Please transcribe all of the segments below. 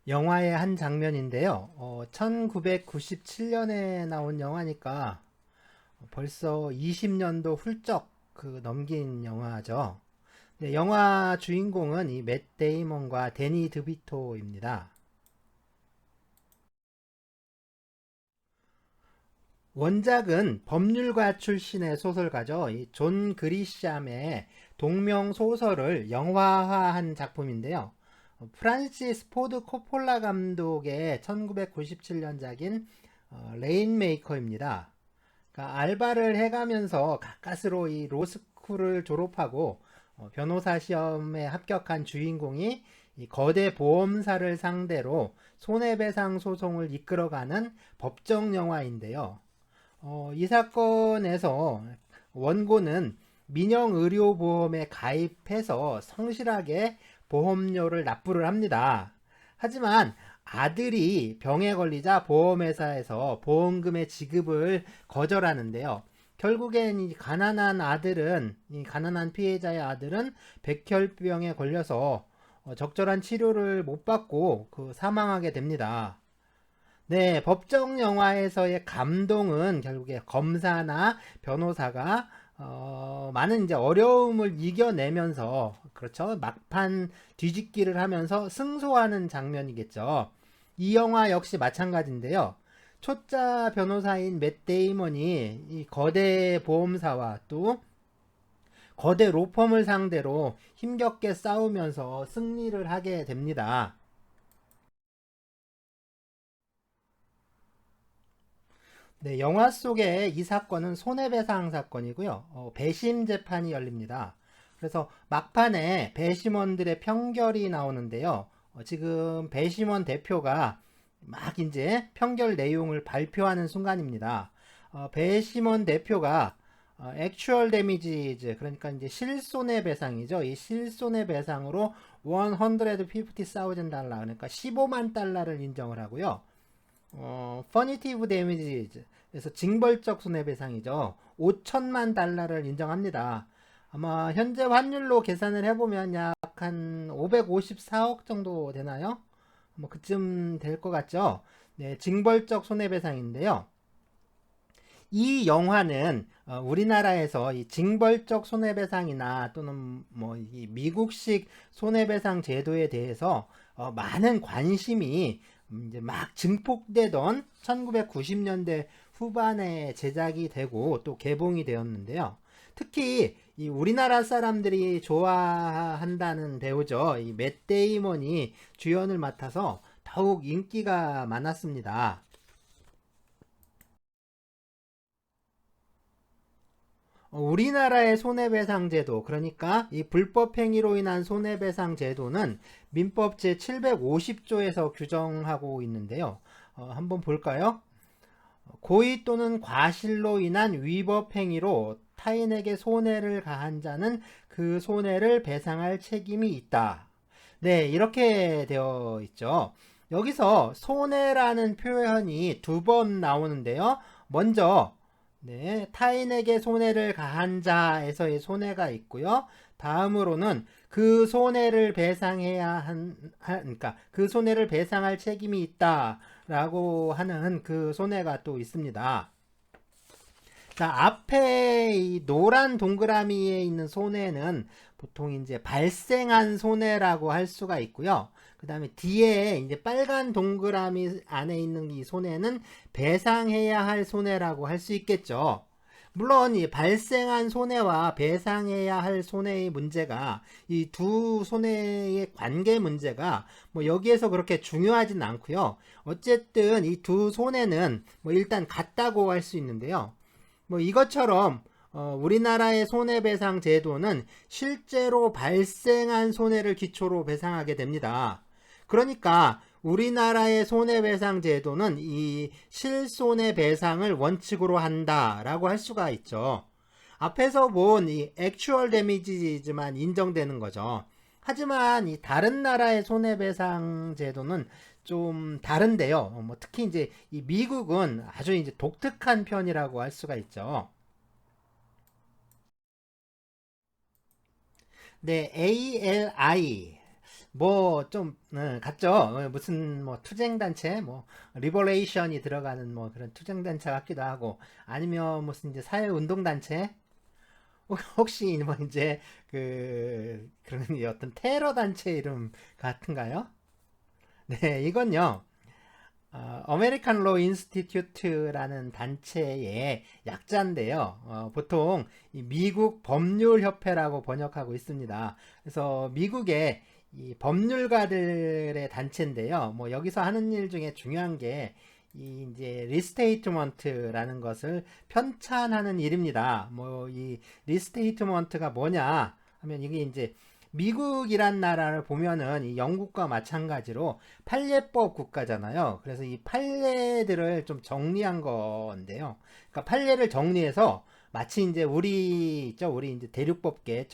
영화의 한 장면인데요. 1997년에 나온 영화니까 벌써 20년도 훌쩍 넘긴 영화죠. 네, 영화 주인공은 이 맷 데이먼과 데니 드비토입니다. 원작은 법률가 출신의 소설가죠. 이 존 그리샴의 동명 소설을 영화화한 작품인데요. 프란시스 포드 코폴라 감독의 1997년작인 레인메이커입니다. 그러니까 알바를 해가면서 가까스로 이 로스쿨을 졸업하고 변호사 시험에 합격한 주인공이 이 거대 보험사를 상대로 손해배상 소송을 이끌어가는 법정 영화인데요. 이 사건에서 원고는 민영의료보험에 가입해서 성실하게 보험료를 납부를 합니다. 하지만 아들이 병에 걸리자 보험회사에서 보험금의 지급을 거절하는데요. 결국엔 이 가난한 피해자의 아들은 백혈병에 걸려서 적절한 치료를 못 받고 사망하게 됩니다. 네, 법정 영화에서의 감동은 결국에 검사나 변호사가 많은 이제 어려움을 이겨내면서 그렇죠. 막판 뒤집기를 하면서 승소하는 장면이겠죠. 이 영화 역시 마찬가지인데요. 초짜 변호사인 맷 데이먼이 이 거대 보험사와 또 거대 로펌을 상대로 힘겹게 싸우면서 승리를 하게 됩니다. 네, 영화 속의 이 사건은 손해배상 사건이고요. 배심 재판이 열립니다. 그래서 막판에 배심원들의 평결이 나오는데요. 지금 배심원 대표가 막 이제 평결 내용을 발표하는 순간입니다. 배심원 대표가 액츄얼 데미지즈 그러니까 이제 실손해배상이죠. 이 실손해배상으로 150,000 달러 그러니까 15만 달러를 인정을 하고요. 퍼니티브 데미지즈 그래서 징벌적 손해배상이죠. 5천만 달러를 인정합니다. 아마 현재 환율로 계산을 해보면 약 한 554억 정도 되나요? 뭐 그쯤 될 것 같죠? 네, 징벌적 손해배상인데요. 이 영화는 우리나라에서 이 징벌적 손해배상이나 또는 뭐 이 미국식 손해배상 제도에 대해서 많은 관심이 이제 막 증폭되던 1990년대 후반에 제작이 되고 또 개봉이 되었는데요. 특히 이 우리나라 사람들이 좋아한다는 배우죠. 이 맷 데이먼이 주연을 맡아서 더욱 인기가 많았습니다. 우리나라의 손해배상 제도, 그러니까 이 불법 행위로 인한 손해배상 제도는 민법 제750조에서 규정하고 있는데요. 한번 볼까요? 고의 또는 과실로 인한 위법 행위로 타인에게 손해를 가한 자는 그 손해를 배상할 책임이 있다. 네, 이렇게 되어 있죠. 여기서 손해라는 표현이 두 번 나오는데요. 먼저 네, 타인에게 손해를 가한 자에서의 손해가 있고요. 다음으로는 그 손해를 배상해야 그러니까 그 손해를 배상할 책임이 있다라고 하는 그 손해가 또 있습니다. 자, 앞에 이 노란 동그라미에 있는 손해는 보통 이제 발생한 손해라고 할 수가 있고요. 그 다음에 뒤에 이제 빨간 동그라미 안에 있는 이 손해는 배상해야 할 손해라고 할 수 있겠죠. 물론 이 발생한 손해와 배상해야 할 손해의 문제가 이 두 손해의 관계 문제가 뭐 여기에서 그렇게 중요하진 않고요. 어쨌든 이 두 손해는 뭐 일단 같다고 할 수 있는데요. 뭐 이것처럼 우리나라의 손해배상 제도는 실제로 발생한 손해를 기초로 배상하게 됩니다. 그러니까 우리나라의 손해배상 제도는 이 실손해배상을 원칙으로 한다라고 할 수가 있죠. 앞에서 본 이 액츄얼 데미지지만 인정되는 거죠. 하지만 이 다른 나라의 손해배상 제도는 좀 다른데요. 뭐 특히 이제 이 미국은 아주 이제 독특한 편이라고 할 수가 있죠. 네, ALI. 뭐 좀 같죠. 무슨 뭐 투쟁단체, 뭐 리버레이션이 들어가는 뭐 그런 투쟁단체 같기도 하고, 아니면 무슨 이제 사회운동단체, 혹시 뭐 이제 그런 어떤 테러 단체 이름 같은가요? 네, 이건요. 아메리칸 로 인스티튜트라는 단체의 약자인데요. 보통 이 미국 법률협회라고 번역하고 있습니다. 그래서 미국의 이 법률가들의 단체인데요. 뭐 여기서 하는 일 중에 중요한 게 이 이제 리스테이트먼트라는 것을 편찬하는 일입니다. 뭐 이 리스테이트먼트가 뭐냐 하면 이게 이제 미국이란 나라를 보면은 이 영국과 마찬가지로 판례법 국가잖아요. 그래서 이 판례들을 좀 정리한 건데요. 그러니까 판례를 정리해서 마치 이제 우리 이제 대륙법계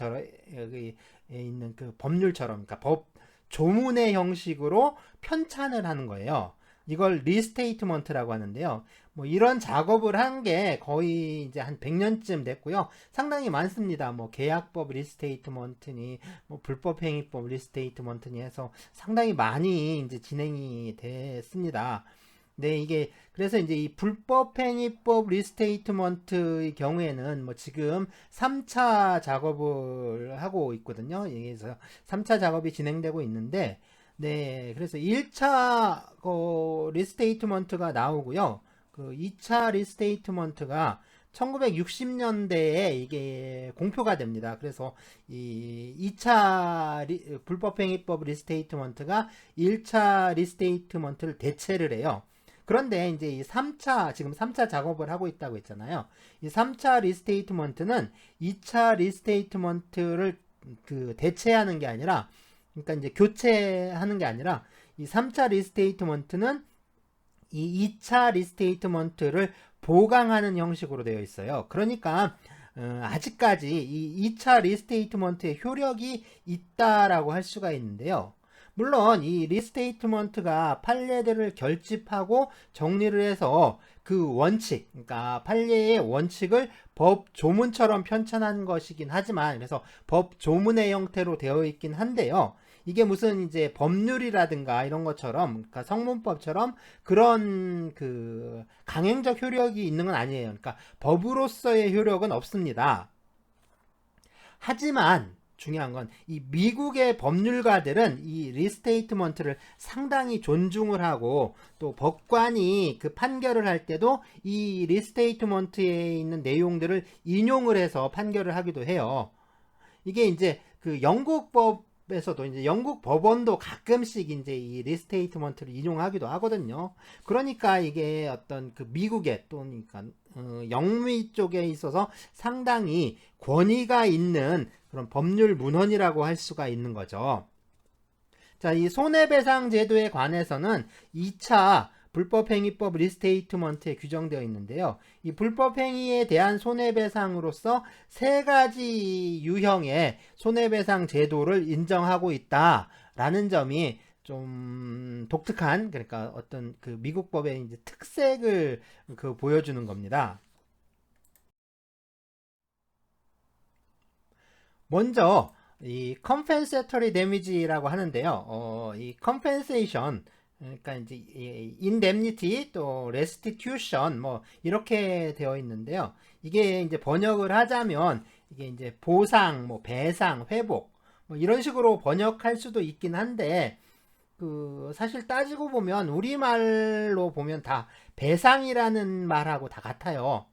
여기 있는 그 법률처럼, 그러니까 법 조문의 형식으로 편찬을 하는 거예요. 이걸 리스테이트먼트라고 하는데요. 뭐 이런 작업을 한 게 거의 이제 한 100년쯤 됐고요. 상당히 많습니다. 뭐 계약법 리스테이트먼트니 뭐 불법행위법 리스테이트먼트니 해서 상당히 많이 이제 진행이 됐습니다. 네, 이게 그래서 이제 이 불법행위법 리스테이트먼트의 경우에는 뭐 지금 3차 작업을 하고 있거든요. 그래서 3차 작업이 진행되고 있는데, 네, 그래서 1차 리스테이트먼트가 나오고요. 그 2차 리스테이트먼트가 1960년대에 이게 공표가 됩니다. 그래서 이 2차 불법행위법 리스테이트먼트가 1차 리스테이트먼트를 대체를 해요. 그런데 이제 이 3차, 지금 3차 작업을 하고 있다고 했잖아요. 이 3차 리스테이트먼트는 2차 리스테이트먼트를 대체하는 게 아니라, 그러니까 이제 교체하는 게 아니라, 이 3차 리스테이트먼트는 이 2차 리스테이트먼트를 보강하는 형식으로 되어 있어요. 그러니까 아직까지 이 2차 리스테이트먼트의 효력이 있다라고 할 수가 있는데요. 물론 이 리스테이트먼트가 판례들을 결집하고 정리를 해서 그 원칙, 그러니까 판례의 원칙을 법 조문처럼 편찬한 것이긴 하지만, 그래서 법 조문의 형태로 되어 있긴 한데요. 이게 무슨 이제 법률이라든가 이런 것처럼, 그러니까 성문법처럼 그런 강행적 효력이 있는 건 아니에요. 그러니까 법으로서의 효력은 없습니다. 하지만 중요한 건 이 미국의 법률가들은 이 리스테이트먼트를 상당히 존중을 하고, 또 법관이 그 판결을 할 때도 이 리스테이트먼트에 있는 내용들을 인용을 해서 판결을 하기도 해요. 이게 이제 그 영국 법에서도 이제 영국 법원도 가끔씩 이제 이 리스테이트먼트를 인용하기도 하거든요. 그러니까 이게 어떤 그 미국의, 또 그러니까 영미 쪽에 있어서 상당히 권위가 있는 그런 법률 문헌이라고 할 수가 있는 거죠. 자, 이 손해배상 제도에 관해서는 2차 불법행위법 리스테이트먼트에 규정되어 있는데요. 이 불법행위에 대한 손해배상으로서 세 가지 유형의 손해배상 제도를 인정하고 있다라는 점이 좀 독특한, 그러니까 어떤 그 미국 법의 이제 특색을 보여주는 겁니다. 먼저 이 compensatory damage라고 하는데요. 이 compensation, 그러니까 이제 indemnity 또 restitution 뭐 이렇게 되어 있는데요. 이게 이제 번역을 하자면 이게 이제 보상, 뭐 배상, 회복 뭐 이런 식으로 번역할 수도 있긴 한데, 사실 따지고 보면 우리말로 보면 다 배상이라는 말하고 다 같아요.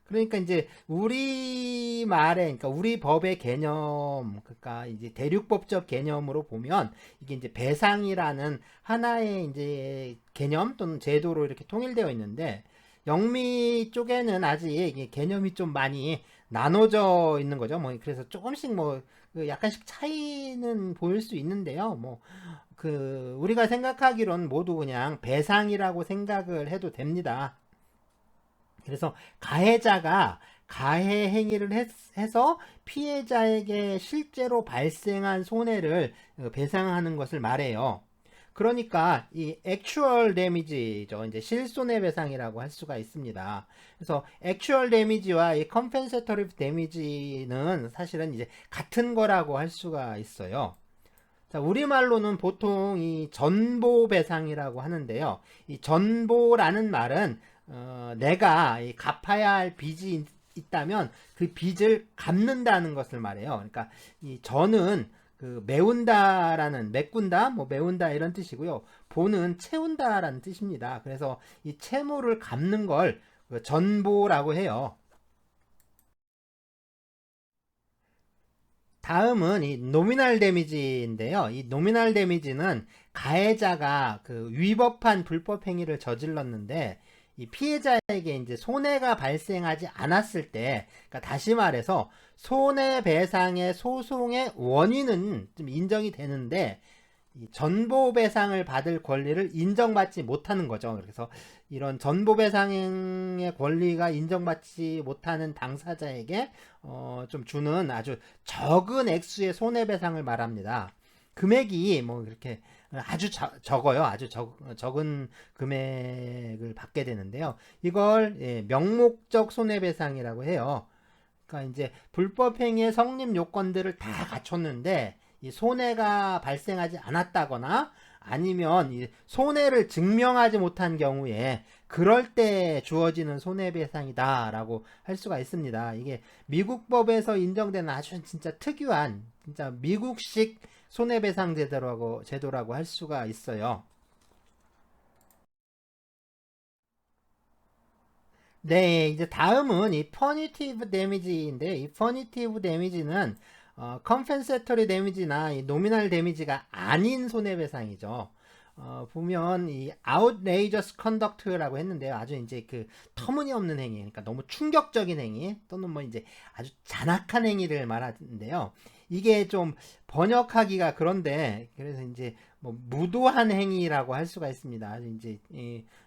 그러니까 이제 우리 말에, 그러니까 우리 법의 개념, 그러니까 이제 대륙법적 개념으로 보면 이게 이제 배상이라는 하나의 이제 개념 또는 제도로 이렇게 통일되어 있는데, 영미 쪽에는 아직 이게 개념이 좀 많이 나눠져 있는 거죠. 뭐 그래서 조금씩 뭐 약간씩 차이는 보일 수 있는데요. 뭐 우리가 생각하기론 모두 그냥 배상이라고 생각을 해도 됩니다. 그래서 가해자가 가해 행위를 해서 피해자에게 실제로 발생한 손해를 배상하는 것을 말해요. 그러니까 이 actual damage죠. 이제 실손해배상이라고 할 수가 있습니다. 그래서 actual damage와 이 compensatory damage는 사실은 이제 같은 거라고 할 수가 있어요. 자, 우리말로는 보통 이 전보배상이라고 하는데요. 이 전보라는 말은 내가 갚아야 할 빚이 있다면 그 빚을 갚는다는 것을 말해요. 그러니까 이 전은 그 메운다라는 메꾼다, 뭐 메운다 이런 뜻이고요. 보는 채운다라는 뜻입니다. 그래서 이 채무를 갚는 걸 그 전보라고 해요. 다음은 이 노미널 데미지인데요. 이 노미널 데미지는 가해자가 그 위법한 불법 행위를 저질렀는데 이 피해자에게 이제 손해가 발생하지 않았을 때, 그러니까 다시 말해서 손해배상의 소송의 원인은 좀 인정이 되는데 이 전보배상을 받을 권리를 인정받지 못하는 거죠. 그래서 이런 전보배상의 권리가 인정받지 못하는 당사자에게 좀 주는 아주 적은 액수의 손해배상을 말합니다. 금액이 뭐 이렇게 아주 적어요. 아주 적은 금액을 받게 되는데요. 이걸 명목적 손해배상이라고 해요. 그러니까 이제 불법행위의 성립 요건들을 다 갖췄는데 이 손해가 발생하지 않았다거나 아니면 이 손해를 증명하지 못한 경우에 그럴 때 주어지는 손해배상이다라고 할 수가 있습니다. 이게 미국법에서 인정되는 아주 진짜 특유한 진짜 미국식 손해배상 제도라고 할 수가 있어요. 네, 이제 다음은 이 퍼니티브 데미지인데 이 퍼니티브 데미지는 컴펜세터리 데미지나 이 노미널 데미지가 아닌 손해배상이죠. 보면 이 outrageous conduct라고 했는데요. 아주 이제 그 터무니없는 행위, 그러니까 너무 충격적인 행위 또는 뭐 이제 아주 잔악한 행위를 말하는데요. 이게 좀 번역하기가 그런데 그래서 이제 뭐 무도한 행위라고 할 수가 있습니다. 이제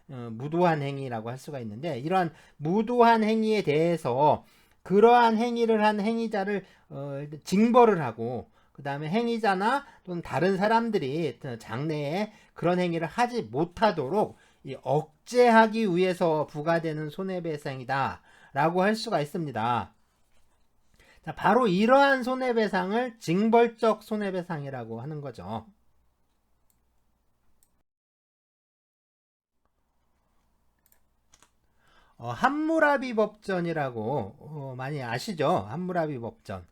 무도한 행위라고 할 수가 있는데 이러한 무도한 행위에 대해서 그러한 행위를 한 행위자를 징벌을 하고 그 다음에 행위자나 또는 다른 사람들이 장래에 그런 행위를 하지 못하도록 억제하기 위해서 부과되는 손해배상이다 라고 할 수가 있습니다. 자, 바로 이러한 손해배상을 징벌적 손해배상이라고 하는 거죠. 함무라비 법전이라고 많이 아시죠? 함무라비 법전.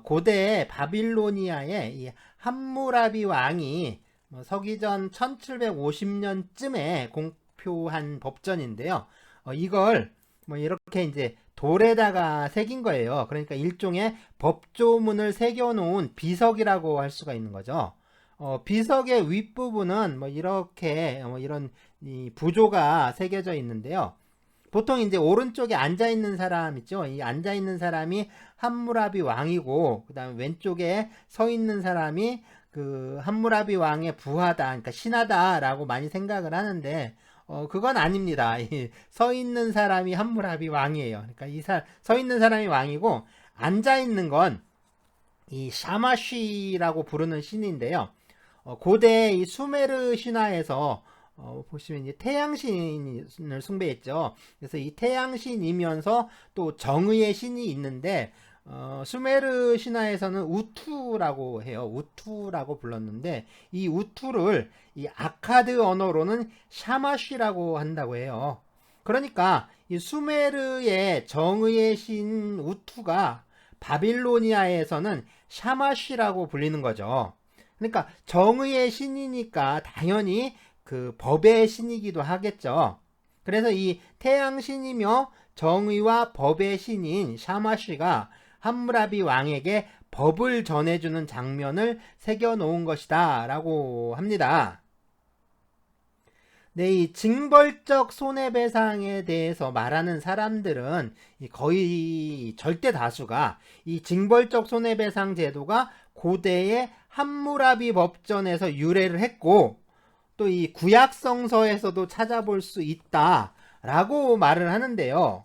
고대 바빌로니아의 이 함무라비 왕이 서기전 1750년쯤에 공표한 법전인데요. 이걸 뭐 이렇게 이제 돌에다가 새긴 거예요. 그러니까 일종의 법조문을 새겨놓은 비석이라고 할 수가 있는 거죠. 비석의 윗부분은 뭐 이렇게 이런 이 부조가 새겨져 있는데요. 보통 이제 오른쪽에 앉아 있는 사람 있죠. 이 앉아 있는 사람이 함무라비 왕이고, 그다음에 왼쪽에 서 있는 사람이 그 함무라비 왕의 부하다, 그러니까 신하다라고 많이 생각을 하는데, 그건 아닙니다. 서 있는 사람이 함무라비 왕이에요. 그러니까 서 있는 사람이 왕이고, 앉아 있는 건 이 샤마쉬라고 부르는 신인데요. 고대 이 수메르 신화에서 보시면 이제 태양신을 숭배했죠. 그래서 이 태양신이면서 또 정의의 신이 있는데 수메르 신화에서는 우투라고 해요. 우투라고 불렀는데 이 우투를 이 아카드 언어로는 샤마쉬라고 한다고 해요. 그러니까 이 수메르의 정의의 신 우투가 바빌로니아에서는 샤마쉬라고 불리는 거죠. 그러니까 정의의 신이니까 당연히 그 법의 신이기도 하겠죠. 그래서 이 태양신이며 정의와 법의 신인 샤마쉬가 함무라비 왕에게 법을 전해주는 장면을 새겨놓은 것이다 라고 합니다. 네, 이 징벌적 손해배상에 대해서 말하는 사람들은 거의 절대 다수가 이 징벌적 손해배상 제도가 고대의 함무라비 법전에서 유래를 했고 또 이 구약성서에서도 찾아볼 수 있다라고 말을 하는데요.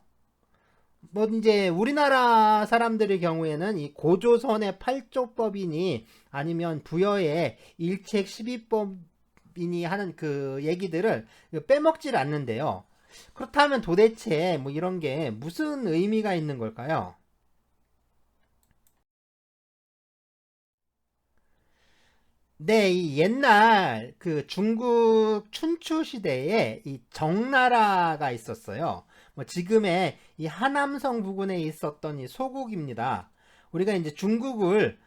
뭐 이제 우리나라 사람들의 경우에는 이 고조선의 8조법이니 아니면 부여의 일책 12법이니 하는 그 얘기들을 빼먹질 않는데요. 그렇다면 도대체 뭐 이런 게 무슨 의미가 있는 걸까요? 네, 이 옛날 그 중국 춘추 시대에 이 정나라가 있었어요. 뭐 지금의 이 하남성 부근에 있었던 이 소국입니다. 우리가 이제 중국을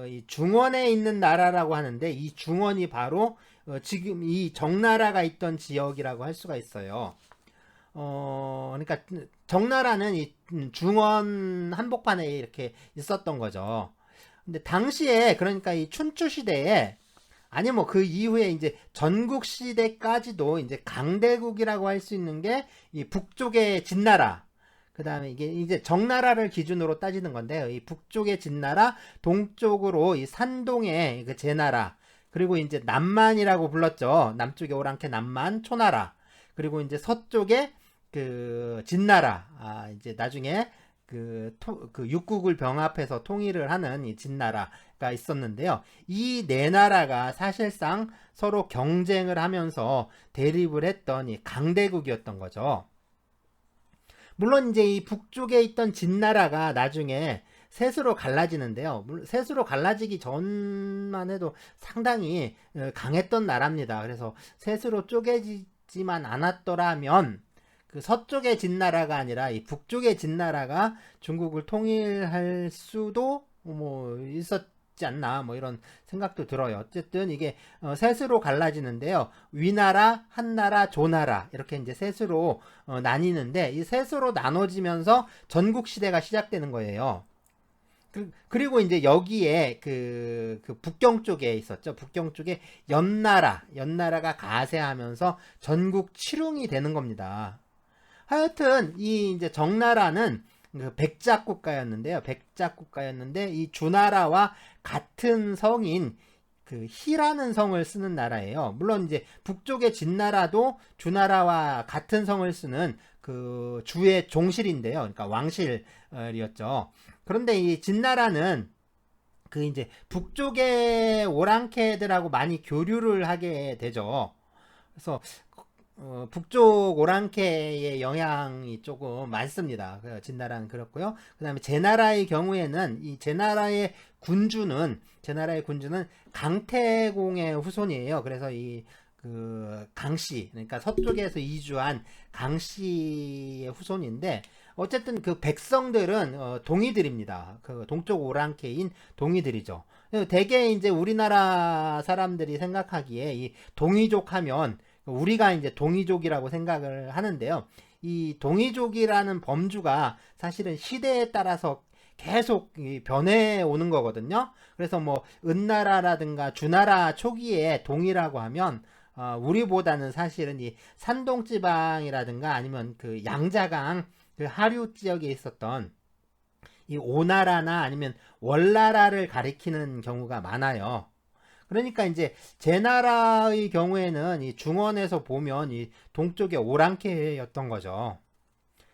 이 중원에 있는 나라라고 하는데 이 중원이 바로 지금 이 정나라가 있던 지역이라고 할 수가 있어요. 그러니까 정나라는 이 중원 한복판에 이렇게 있었던 거죠. 근데 당시에 그러니까 이 춘추 시대에 아니 뭐 그 이후에 이제 전국 시대까지도 이제 강대국이라고 할 수 있는 게 이 북쪽의 진나라. 그다음에 이게 이제 정나라를 기준으로 따지는 건데요. 이 북쪽의 진나라, 동쪽으로 이 산동의 그 제나라, 그리고 이제 남만이라고 불렀죠. 남쪽에 오랑캐 남만, 초나라. 그리고 이제 서쪽에 그 진나라. 이제 나중에 그 육국을 병합해서 통일을 하는 이 진나라가 있었는데요. 이 네 나라가 사실상 서로 경쟁을 하면서 대립을 했던 이 강대국이었던 거죠. 물론 이제 이 북쪽에 있던 진나라가 나중에 셋으로 갈라지는데요. 셋으로 갈라지기 전만 해도 상당히 강했던 나라입니다. 그래서 셋으로 쪼개지지만 않았더라면 그 서쪽의 진나라가 아니라 이 북쪽의 진나라가 중국을 통일할 수도 뭐 있었지 않나 뭐 이런 생각도 들어요. 어쨌든 이게 셋으로 갈라지는데요. 위나라, 한나라, 조나라 이렇게 이제 셋으로 나뉘는데 이 셋으로 나눠지면서 전국 시대가 시작되는 거예요. 그리고 이제 여기에 그 북경 쪽에 있었죠. 북경 쪽에 연나라가 가세하면서 전국 칠웅이 되는 겁니다. 하여튼 이 이제 정나라는 그 백작 국가였는데요. 백작 국가였는데 이 주나라와 같은 성인 그 희라는 성을 쓰는 나라예요. 물론 이제 북쪽의 진나라도 주나라와 같은 성을 쓰는 그 주의 종실인데요. 그러니까 왕실이었죠. 그런데 이 진나라는 그 이제 북쪽의 오랑캐들하고 많이 교류를 하게 되죠. 그래서 북쪽 오랑캐의 영향이 조금 많습니다. 진나라는 그렇고요. 그 다음에 제나라의 경우에는 이 제나라의 군주는 강태공의 후손이에요. 그래서 이 그 강씨, 그러니까 서쪽에서 이주한 강씨의 후손인데 어쨌든 그 백성들은 동이들입니다. 그 동쪽 오랑캐인 동이들이죠. 대개 이제 우리나라 사람들이 생각하기에 이 동이족 하면 우리가 이제 동이족이라고 생각을 하는데요. 이 동이족이라는 범주가 사실은 시대에 따라서 계속 변해 오는 거거든요. 그래서 뭐 은나라라든가 주나라 초기에 동이라고 하면 우리보다는 사실은 이 산동 지방이라든가 아니면 그 양자강 그 하류 지역에 있었던 이 오나라나 아니면 월나라를 가리키는 경우가 많아요. 그러니까 이제 제나라의 경우에는 이 중원에서 보면 이 동쪽의 오랑캐였던 거죠.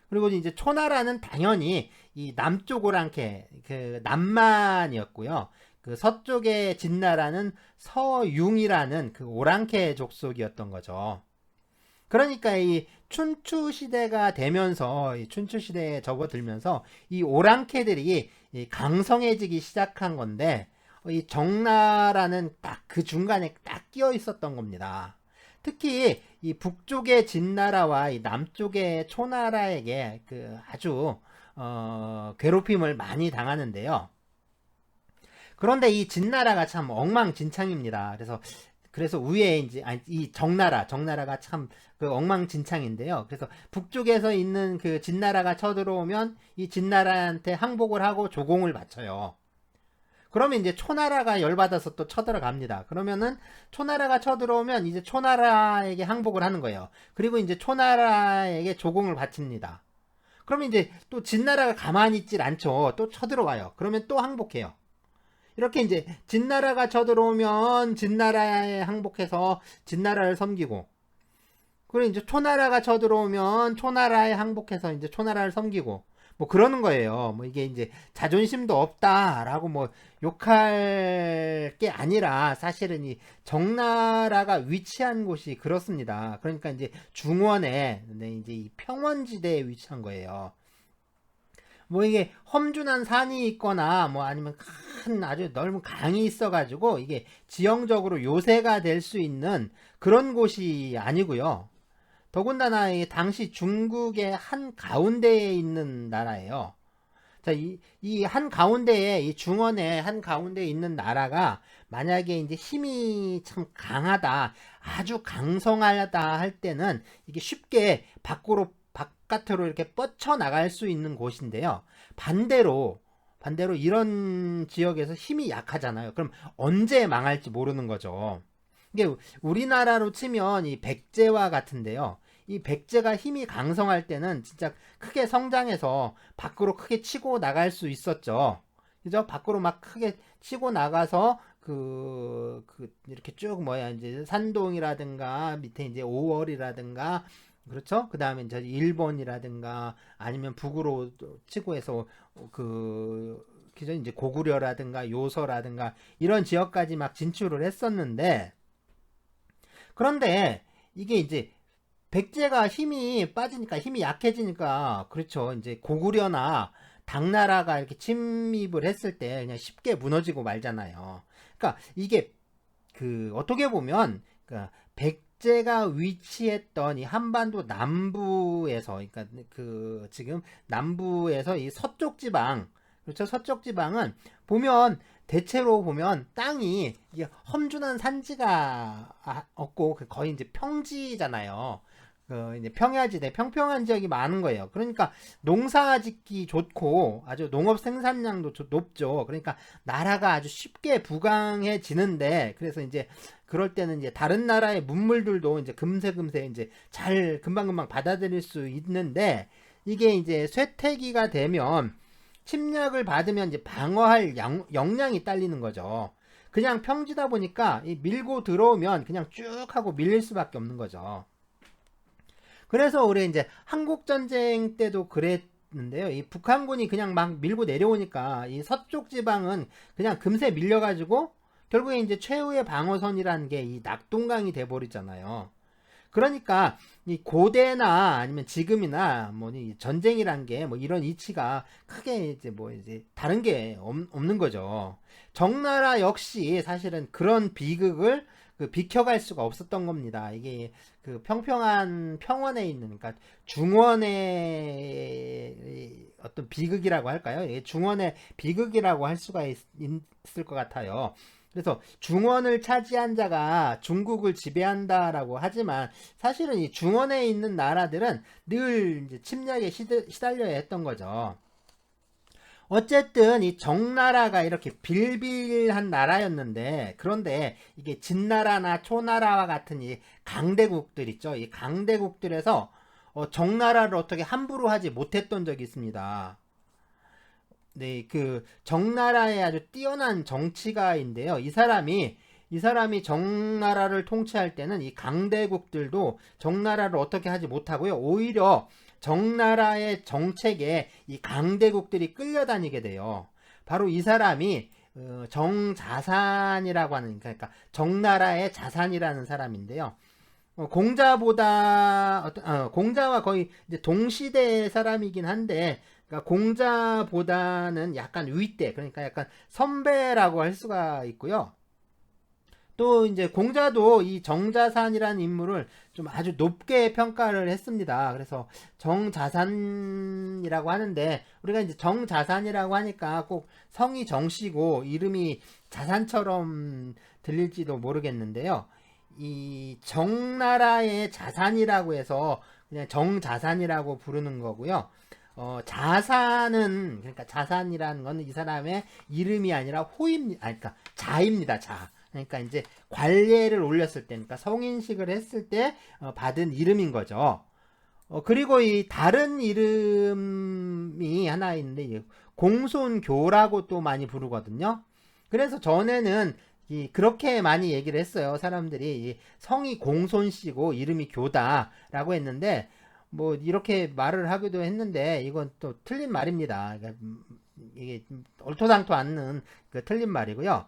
그리고 이제 초나라는 당연히 이 남쪽 오랑캐 그 남만이었고요. 그 서쪽의 진나라는 서융이라는 그 오랑캐 족속이었던 거죠. 그러니까 이 춘추 시대가 되면서 이 춘추 시대에 접어들면서 이 오랑캐들이 이 강성해지기 시작한 건데 이 정나라는 딱 그 중간에 딱 끼어 있었던 겁니다. 특히 이 북쪽의 진나라와 이 남쪽의 초나라에게 그 아주 괴롭힘을 많이 당하는데요. 그런데 이 진나라가 참 엉망진창입니다. 그래서 위에 이제 이 정나라가 참 그 엉망진창인데요. 그래서 북쪽에서 있는 그 진나라가 쳐들어오면 이 진나라한테 항복을 하고 조공을 바쳐요. 그러면 이제 초나라가 열받아서 또 쳐들어갑니다. 그러면은 초나라가 쳐들어오면 이제 초나라에게 항복을 하는 거예요. 그리고 이제 초나라에게 조공을 바칩니다. 그러면 이제 또 진나라가 가만히 있질 않죠. 또 쳐들어와요. 그러면 또 항복해요. 이렇게 이제 진나라가 쳐들어오면 진나라에 항복해서 진나라를 섬기고, 그리고 이제 초나라가 쳐들어오면 초나라에 항복해서 이제 초나라를 섬기고, 뭐 그러는 거예요. 뭐 이게 이제 자존심도 없다라고 뭐 욕할 게 아니라 사실은 이 정나라가 위치한 곳이 그렇습니다. 그러니까 이제 중원에 이제 이 평원지대에 위치한 거예요. 뭐 이게 험준한 산이 있거나 뭐 아니면 큰 아주 넓은 강이 있어가지고 이게 지형적으로 요새가 될 수 있는 그런 곳이 아니고요. 더군다나 이 당시 중국의 한 가운데에 있는 나라예요. 자, 이 한 가운데에, 이 중원의 한 가운데에 있는 나라가 만약에 이제 힘이 참 강하다, 아주 강성하다 할 때는 이게 쉽게 바깥으로 이렇게 뻗쳐나갈 수 있는 곳인데요. 반대로 이런 지역에서 힘이 약하잖아요. 그럼 언제 망할지 모르는 거죠. 이게 우리나라로 치면 이 백제와 같은데요. 이 백제가 힘이 강성할 때는 진짜 크게 성장해서 밖으로 크게 치고 나갈 수 있었죠. 그죠? 밖으로 막 크게 치고 나가서 이렇게 쭉 이제 산동이라든가 밑에 이제 5월이라든가 그렇죠? 그 다음에 이제 일본이라든가 아니면 북으로 치고 해서 그죠? 이제 고구려라든가 요서라든가 이런 지역까지 막 진출을 했었는데 그런데 이게 이제 백제가 힘이 빠지니까 힘이 약해지니까 그렇죠. 이제 고구려나 당나라가 이렇게 침입을 했을 때 그냥 쉽게 무너지고 말잖아요. 그러니까 이게 어떻게 보면 그러니까 백제가 위치했던 이 한반도 남부에서 그러니까 지금 남부에서 이 서쪽 지방 그렇죠. 서쪽 지방은 보면 대체로 보면 땅이 이게 험준한 산지가 없고 거의 이제 평지잖아요. 이제 평야지대, 평평한 지역이 많은 거예요. 그러니까 농사 짓기 좋고 아주 농업 생산량도 높죠. 그러니까 나라가 아주 쉽게 부강해지는데 그래서 이제 그럴 때는 이제 다른 나라의 문물들도 이제 금세 이제 잘 금방금방 받아들일 수 있는데 이게 이제 쇠퇴기가 되면 침략을 받으면 이제 방어할 역량이 딸리는 거죠. 그냥 평지다 보니까 밀고 들어오면 그냥 쭉 하고 밀릴 수밖에 없는 거죠. 그래서 우리 이제 한국전쟁 때도 그랬는데요. 이 북한군이 그냥 막 밀고 내려오니까 이 서쪽 지방은 그냥 금세 밀려가지고 결국에 이제 최후의 방어선이라는 게 이 낙동강이 돼버리잖아요. 그러니까 이 고대나 아니면 지금이나 뭐 이 전쟁이란 게 뭐 이런 이치가 크게 이제 다른 게 없는 거죠. 정나라 역시 사실은 그런 비극을 비켜갈 수가 없었던 겁니다. 이게 평평한 평원에 있는 그러니까 중원의 어떤 비극이라고 할까요? 중원의 비극이라고 할 수가 있을 것 같아요. 그래서 중원을 차지한 자가 중국을 지배한다라고 하지만 사실은 이 중원에 있는 나라들은 늘 이제 침략에 시달려야 했던 거죠. 어쨌든 이 정나라가 이렇게 빌빌한 나라였는데 그런데 이게 진나라나 초나라와 같은 이 강대국들 있죠. 이 강대국들에서 정나라를 어떻게 함부로 하지 못했던 적이 있습니다. 네, 정나라의 아주 뛰어난 정치가인데요. 이 사람이 정나라를 통치할 때는 이 강대국들도 정나라를 어떻게 하지 못하고요. 오히려 정나라의 정책에 이 강대국들이 끌려다니게 돼요. 바로 이 사람이 정자산이라고 하는 그러니까 정나라의 자산이라는 사람인데요. 공자와 거의 이제 동시대의 사람이긴 한데 그러니까 공자보다는 약간 윗대 그러니까 약간 선배라고 할 수가 있고요. 또 이제 공자도 이 정자산이라는 인물을 좀 아주 높게 평가를 했습니다. 그래서 정자산이라고 하는데 우리가 이제 정자산이라고 하니까 꼭 성이 정씨고 이름이 자산처럼 들릴지도 모르겠는데요. 이 정나라의 자산이라고 해서 그냥 정자산이라고 부르는 거고요. 자산은 그러니까 자산이라는 거는 이 사람의 이름이 아니라 그러니까 자입니다. 자. 그러니까 이제 관례를 올렸을 때, 그러니까 성인식을 했을 때 받은 이름인 거죠. 그리고 이 다른 이름이 하나 있는데 공손교라고 또 많이 부르거든요. 그래서 전에는 그렇게 많이 얘기를 했어요. 사람들이 성이 공손씨고 이름이 교다라고 했는데 뭐 이렇게 말을 하기도 했는데 이건 또 틀린 말입니다. 그러니까 이게 옳토당토 않는 틀린 말이고요.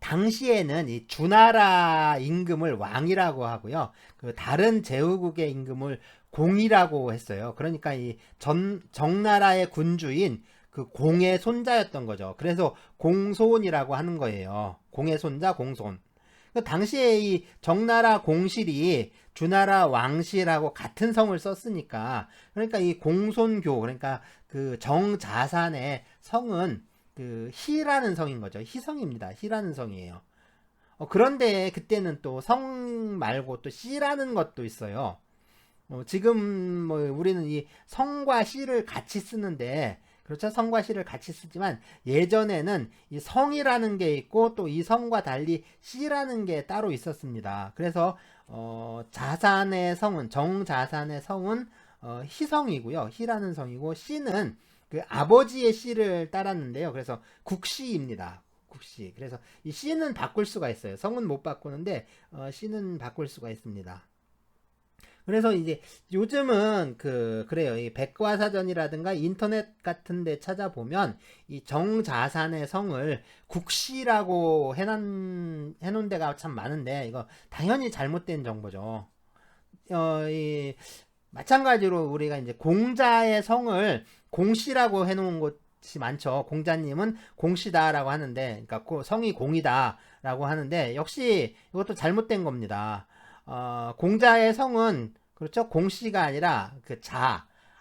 당시에는 이 주나라 임금을 왕이라고 하고요. 그 다른 제후국의 임금을 공이라고 했어요. 그러니까 이 정나라의 군주인 그 공의 손자였던 거죠. 그래서 공손이라고 하는 거예요. 공의 손자 공손. 그 당시에 이 정나라 공실이 주나라 왕실하고 같은 성을 썼으니까, 그러니까 이 공손교, 그러니까 그 정자산의 성은 그 희라는 성인 거죠. 희성입니다. 희라는 성이에요. 그런데 그때는 또 성 말고 또 씨라는 것도 있어요. 지금 뭐 우리는 이 성과 시를 같이 쓰는데, 그렇죠? 성과 시를 같이 쓰지만 예전에는 이 성이라는 게 있고 또 이 성과 달리 시라는 게 따로 있었습니다. 그래서 자산의 성은 정자산의 성은 희성이고요. 희라는 성이고 시는 그 아버지의 시를 따랐는데요. 그래서 국시입니다. 국시. 그래서 이 시는 바꿀 수가 있어요. 성은 못 바꾸는데 시는 바꿀 수가 있습니다. 그래서 이제 요즘은 그래요. 이 백과사전이라든가 인터넷 같은 데 찾아보면 이 정자산의 성을 국시라고 해놓은 데가 참 많은데, 이거 당연히 잘못된 정보죠. 마찬가지로 우리가 이제 공자의 성을 공씨라고 해놓은 곳이 많죠. 공자님은 공씨다라고 하는데, 그러니까 성이 공이다라고 하는데, 역시 이것도 잘못된 겁니다. 공자의 성은 그렇죠. 공씨가 아니라 그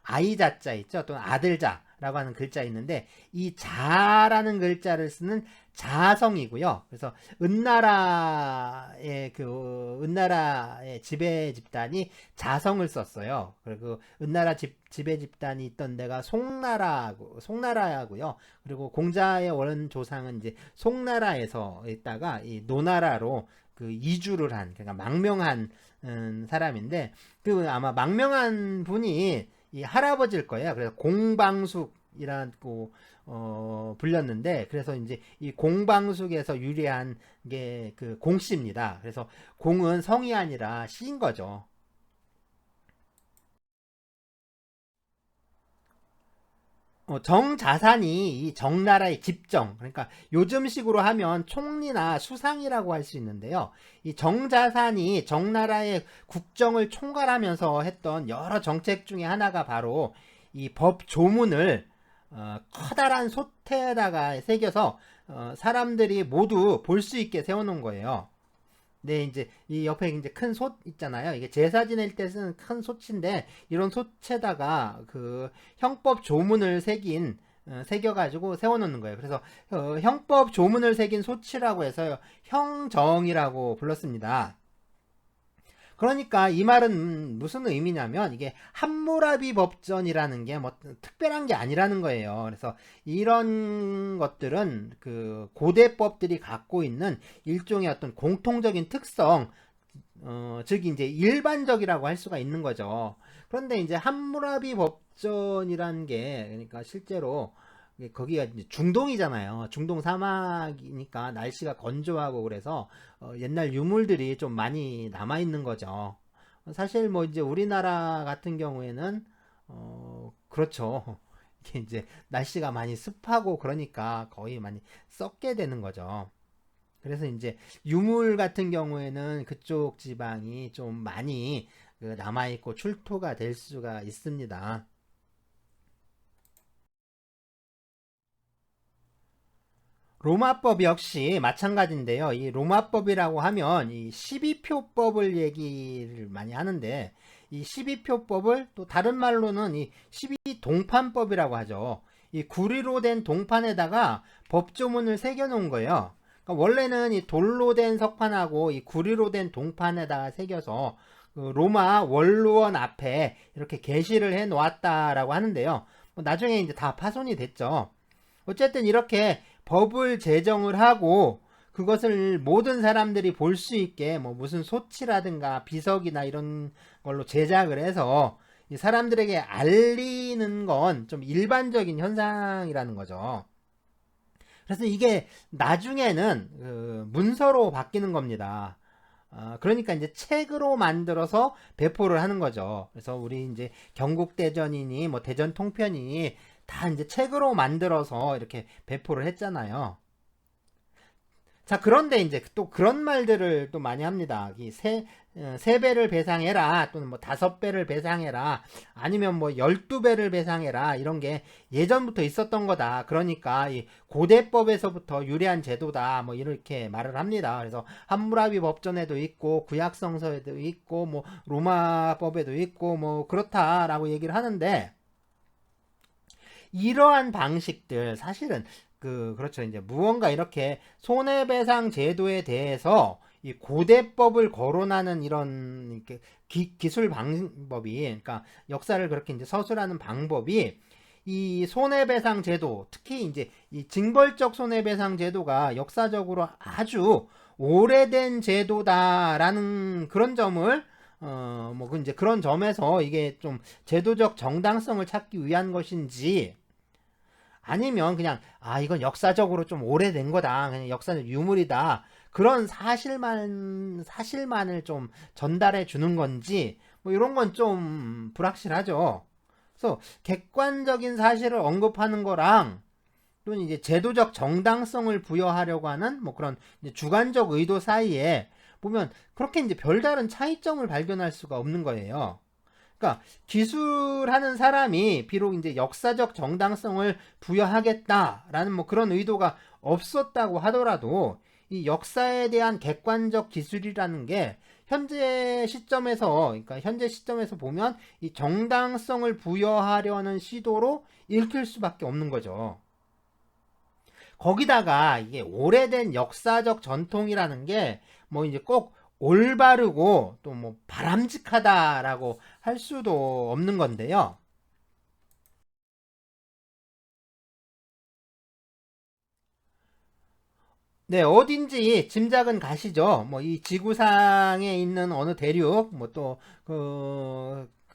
아이자자 있죠. 또는 아들자라고 하는 글자 있는데, 이 자라는 글자를 쓰는 자성이고요. 그래서 은나라의 지배 집단이 자성을 썼어요. 그리고 은나라 지배 집단이 있던 데가 송나라고요. 그리고 공자의 원 조상은 이제 송나라에서 있다가 이 노나라로 그 이주를 한, 그러니까 망명한 사람인데, 그 아마 망명한 분이 이 할아버지일 거예요. 그래서 공방숙이라고 불렸는데, 그래서 이제 이 공방숙에서 유래한 게 그 공씨입니다. 그래서 공은 성이 아니라 시인 거죠. 정자산이 이 정나라의 집정, 그러니까 요즘식으로 하면 총리나 수상이라고 할 수 있는데요. 이 정자산이 정나라의 국정을 총괄하면서 했던 여러 정책 중에 하나가 바로 이 법조문을 커다란 솥에다가 새겨서 사람들이 모두 볼 수 있게 세워놓은 거예요. 네, 이제 이 옆에 이제 큰 솥 있잖아요. 이게 제사 지낼 때 쓰는 큰 솥인데, 이런 솥에다가 그 형법 조문을 새겨가지고 세워놓는 거예요. 그래서 형법 조문을 새긴 솥이라고 해서 형정이라고 불렀습니다. 그러니까 이 말은 무슨 의미냐면, 이게 함무라비 법전이라는 게 뭐 특별한 게 아니라는 거예요. 그래서 이런 것들은 그 고대법들이 갖고 있는 일종의 어떤 공통적인 특성, 즉 이제 일반적이라고 할 수가 있는 거죠. 그런데 이제 함무라비 법전이라는 게, 그러니까 실제로 거기가 중동이잖아요. 중동 사막이니까 날씨가 건조하고, 그래서 옛날 유물들이 좀 많이 남아 있는 거죠. 사실 뭐 이제 우리나라 같은 경우에는 그렇죠. 이게 이제 날씨가 많이 습하고 그러니까 거의 많이 썩게 되는 거죠. 그래서 이제 유물 같은 경우에는 그쪽 지방이 좀 많이 남아 있고 출토가 될 수가 있습니다. 로마법 역시 마찬가지인데요. 이 로마법이라고 하면 이 12표법을 얘기를 많이 하는데, 이 12표법을 또 다른 말로는 이 12동판법이라고 하죠. 이 구리로 된 동판에다가 법조문을 새겨 놓은 거예요. 그러니까 원래는 이 돌로 된 석판하고 이 구리로 된 동판에다가 새겨서 그 로마 원로원 앞에 이렇게 게시를 해 놓았다라고 하는데요. 나중에 이제 다 파손이 됐죠. 어쨌든 이렇게 법을 제정을 하고 그것을 모든 사람들이 볼 수 있게 뭐 무슨 소치라든가 비석이나 이런 걸로 제작을 해서 이 사람들에게 알리는 건 좀 일반적인 현상이라는 거죠. 그래서 이게 나중에는 그 문서로 바뀌는 겁니다. 그러니까 이제 책으로 만들어서 배포를 하는 거죠. 그래서 우리 이제 경국대전이니 뭐 대전통편이니 다 이제 책으로 만들어서 이렇게 배포를 했잖아요. 자, 그런데 이제 또 그런 말들을 또 많이 합니다. 세 배를 배상해라, 또는 뭐 5배를 배상해라, 아니면 뭐 12배를 배상해라, 이런 게 예전부터 있었던 거다. 그러니까 이 고대법에서부터 유래한 제도다. 뭐 이렇게 말을 합니다. 그래서 함무라비 법전에도 있고, 구약성서에도 있고, 뭐 로마법에도 있고, 뭐 그렇다라고 얘기를 하는데, 이러한 방식들 사실은 그렇죠. 이제 무언가 이렇게 손해배상 제도에 대해서 이 고대법을 거론하는 이런 이렇게 기술 방법이, 그러니까 역사를 그렇게 이제 서술하는 방법이, 이 손해배상 제도, 특히 이제 이 징벌적 손해배상 제도가 역사적으로 아주 오래된 제도다라는 그런 점을, 이제 그런 점에서 이게 좀 제도적 정당성을 찾기 위한 것인지, 아니면 그냥 이건 역사적으로 좀 오래된 거다, 그냥 역사적 유물이다, 그런 사실만을 좀 전달해 주는 건지, 뭐 이런 건 좀 불확실하죠. 그래서 객관적인 사실을 언급하는 거랑, 또는 이제 제도적 정당성을 부여하려고 하는 뭐 그런 이제 주관적 의도 사이에 보면 그렇게 이제 별다른 차이점을 발견할 수가 없는 거예요. 그러니까 기술하는 사람이 비록 이제 역사적 정당성을 부여하겠다라는 뭐 그런 의도가 없었다고 하더라도, 이 역사에 대한 객관적 기술이라는 게 그러니까 현재 시점에서 보면 이 정당성을 부여하려는 시도로 읽힐 수밖에 없는 거죠. 거기다가 이게 오래된 역사적 전통이라는 게 뭐 이제 꼭 올바르고 또 뭐 바람직하다라고 할 수도 없는 건데요. 네, 어딘지 짐작은 가시죠? 뭐 이 지구상에 있는 어느 대륙, 뭐 또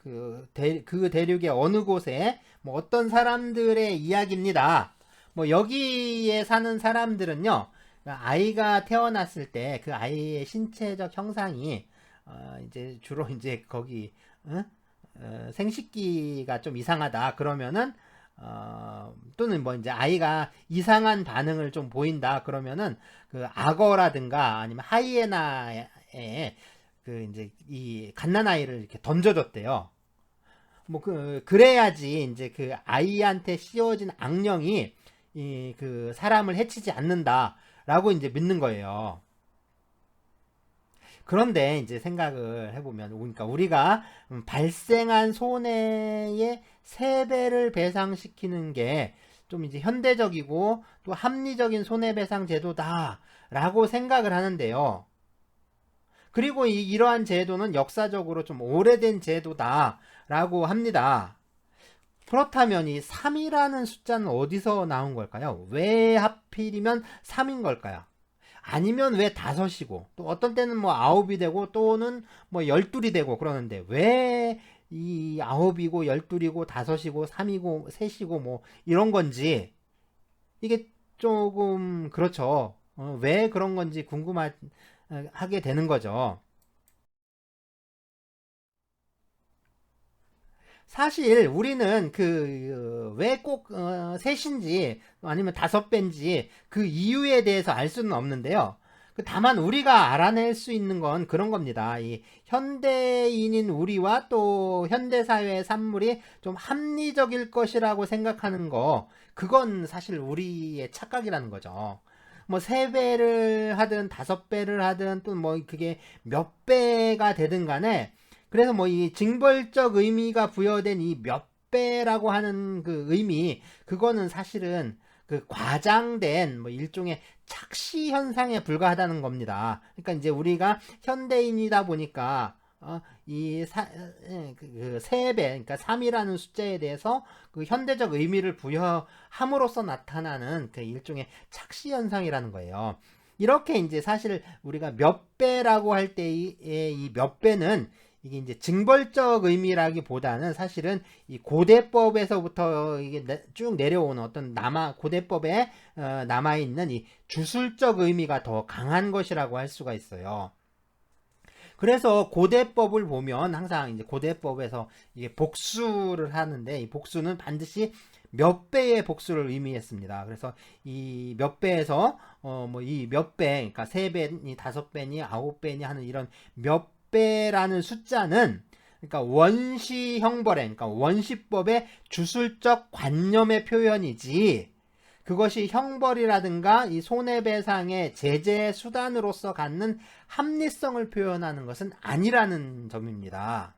그 대륙의 어느 곳에 뭐 어떤 사람들의 이야기입니다. 뭐 여기에 사는 사람들은요, 아이가 태어났을 때 그 아이의 신체적 형상이 이제 주로 이제 거기 생식기가 좀 이상하다 그러면은, 또는 뭐 이제 아이가 이상한 반응을 좀 보인다 그러면은 그 악어라든가 아니면 하이에나에 그 이제 이 갓난아이를 이렇게 던져줬대요. 뭐 그래야지 이제 그 아이한테 씌워진 악령이 이 그 사람을 해치지 않는다라고 이제 믿는 거예요. 그런데 이제 생각을 해보면, 그러니까 우리가 발생한 손해의 3배를 배상시키는 게 좀 이제 현대적이고 또 합리적인 손해배상 제도다라고 생각을 하는데요. 그리고 이러한 제도는 역사적으로 좀 오래된 제도다라고 합니다. 그렇다면 이 3이라는 숫자는 어디서 나온 걸까요? 왜 하필이면 3인 걸까요? 아니면 왜 5이고, 또 어떤 때는 뭐 9이 되고, 또는 뭐 12이 되고 그러는데, 왜 이 9이고 12이고 5이고 3이고 3이고 뭐 이런 건지, 이게 조금 그렇죠. 왜 그런 건지 궁금하게 되는 거죠. 사실 우리는 왜 꼭 셋인지 아니면 5배인지 그 이유에 대해서 알 수는 없는데요. 다만 우리가 알아낼 수 있는 건 그런 겁니다. 이 현대인인 우리와 또 현대사회의 산물이 좀 합리적일 것이라고 생각하는 거, 그건 사실 우리의 착각이라는 거죠. 뭐 3배를 하든 5배를 하든 또 뭐 그게 몇 배가 되든 간에, 그래서 뭐 이 징벌적 의미가 부여된 이 몇 배라고 하는 그 의미, 그거는 사실은 그 과장된 뭐 일종의 착시 현상에 불과하다는 겁니다. 그러니까 이제 우리가 현대인이다 보니까 이 3배, 그러니까 3이라는 숫자에 대해서 그 현대적 의미를 부여함으로써 나타나는 그 일종의 착시 현상이라는 거예요. 이렇게 이제 사실 우리가 몇 배라고 할 때의 이 몇 배는, 이게 이제 징벌적 의미라기보다는 사실은 이 고대법에서부터 이게 쭉 내려오는 어떤 고대법에 남아 있는 이 주술적 의미가 더 강한 것이라고 할 수가 있어요. 그래서 고대법을 보면 항상 이제 고대법에서 이게 복수를 하는데 이 복수는 반드시 몇 배의 복수를 의미했습니다. 그래서 이 몇 배에서 뭐 이 몇 배, 그러니까 3배니 5배니 9배니 하는 이런 몇 배라는 숫자는 그러니까 원시 형벌의, 그러니까 원시법의 주술적 관념의 표현이지, 그것이 형벌이라든가 이 손해배상의 제재 수단으로서 갖는 합리성을 표현하는 것은 아니라는 점입니다.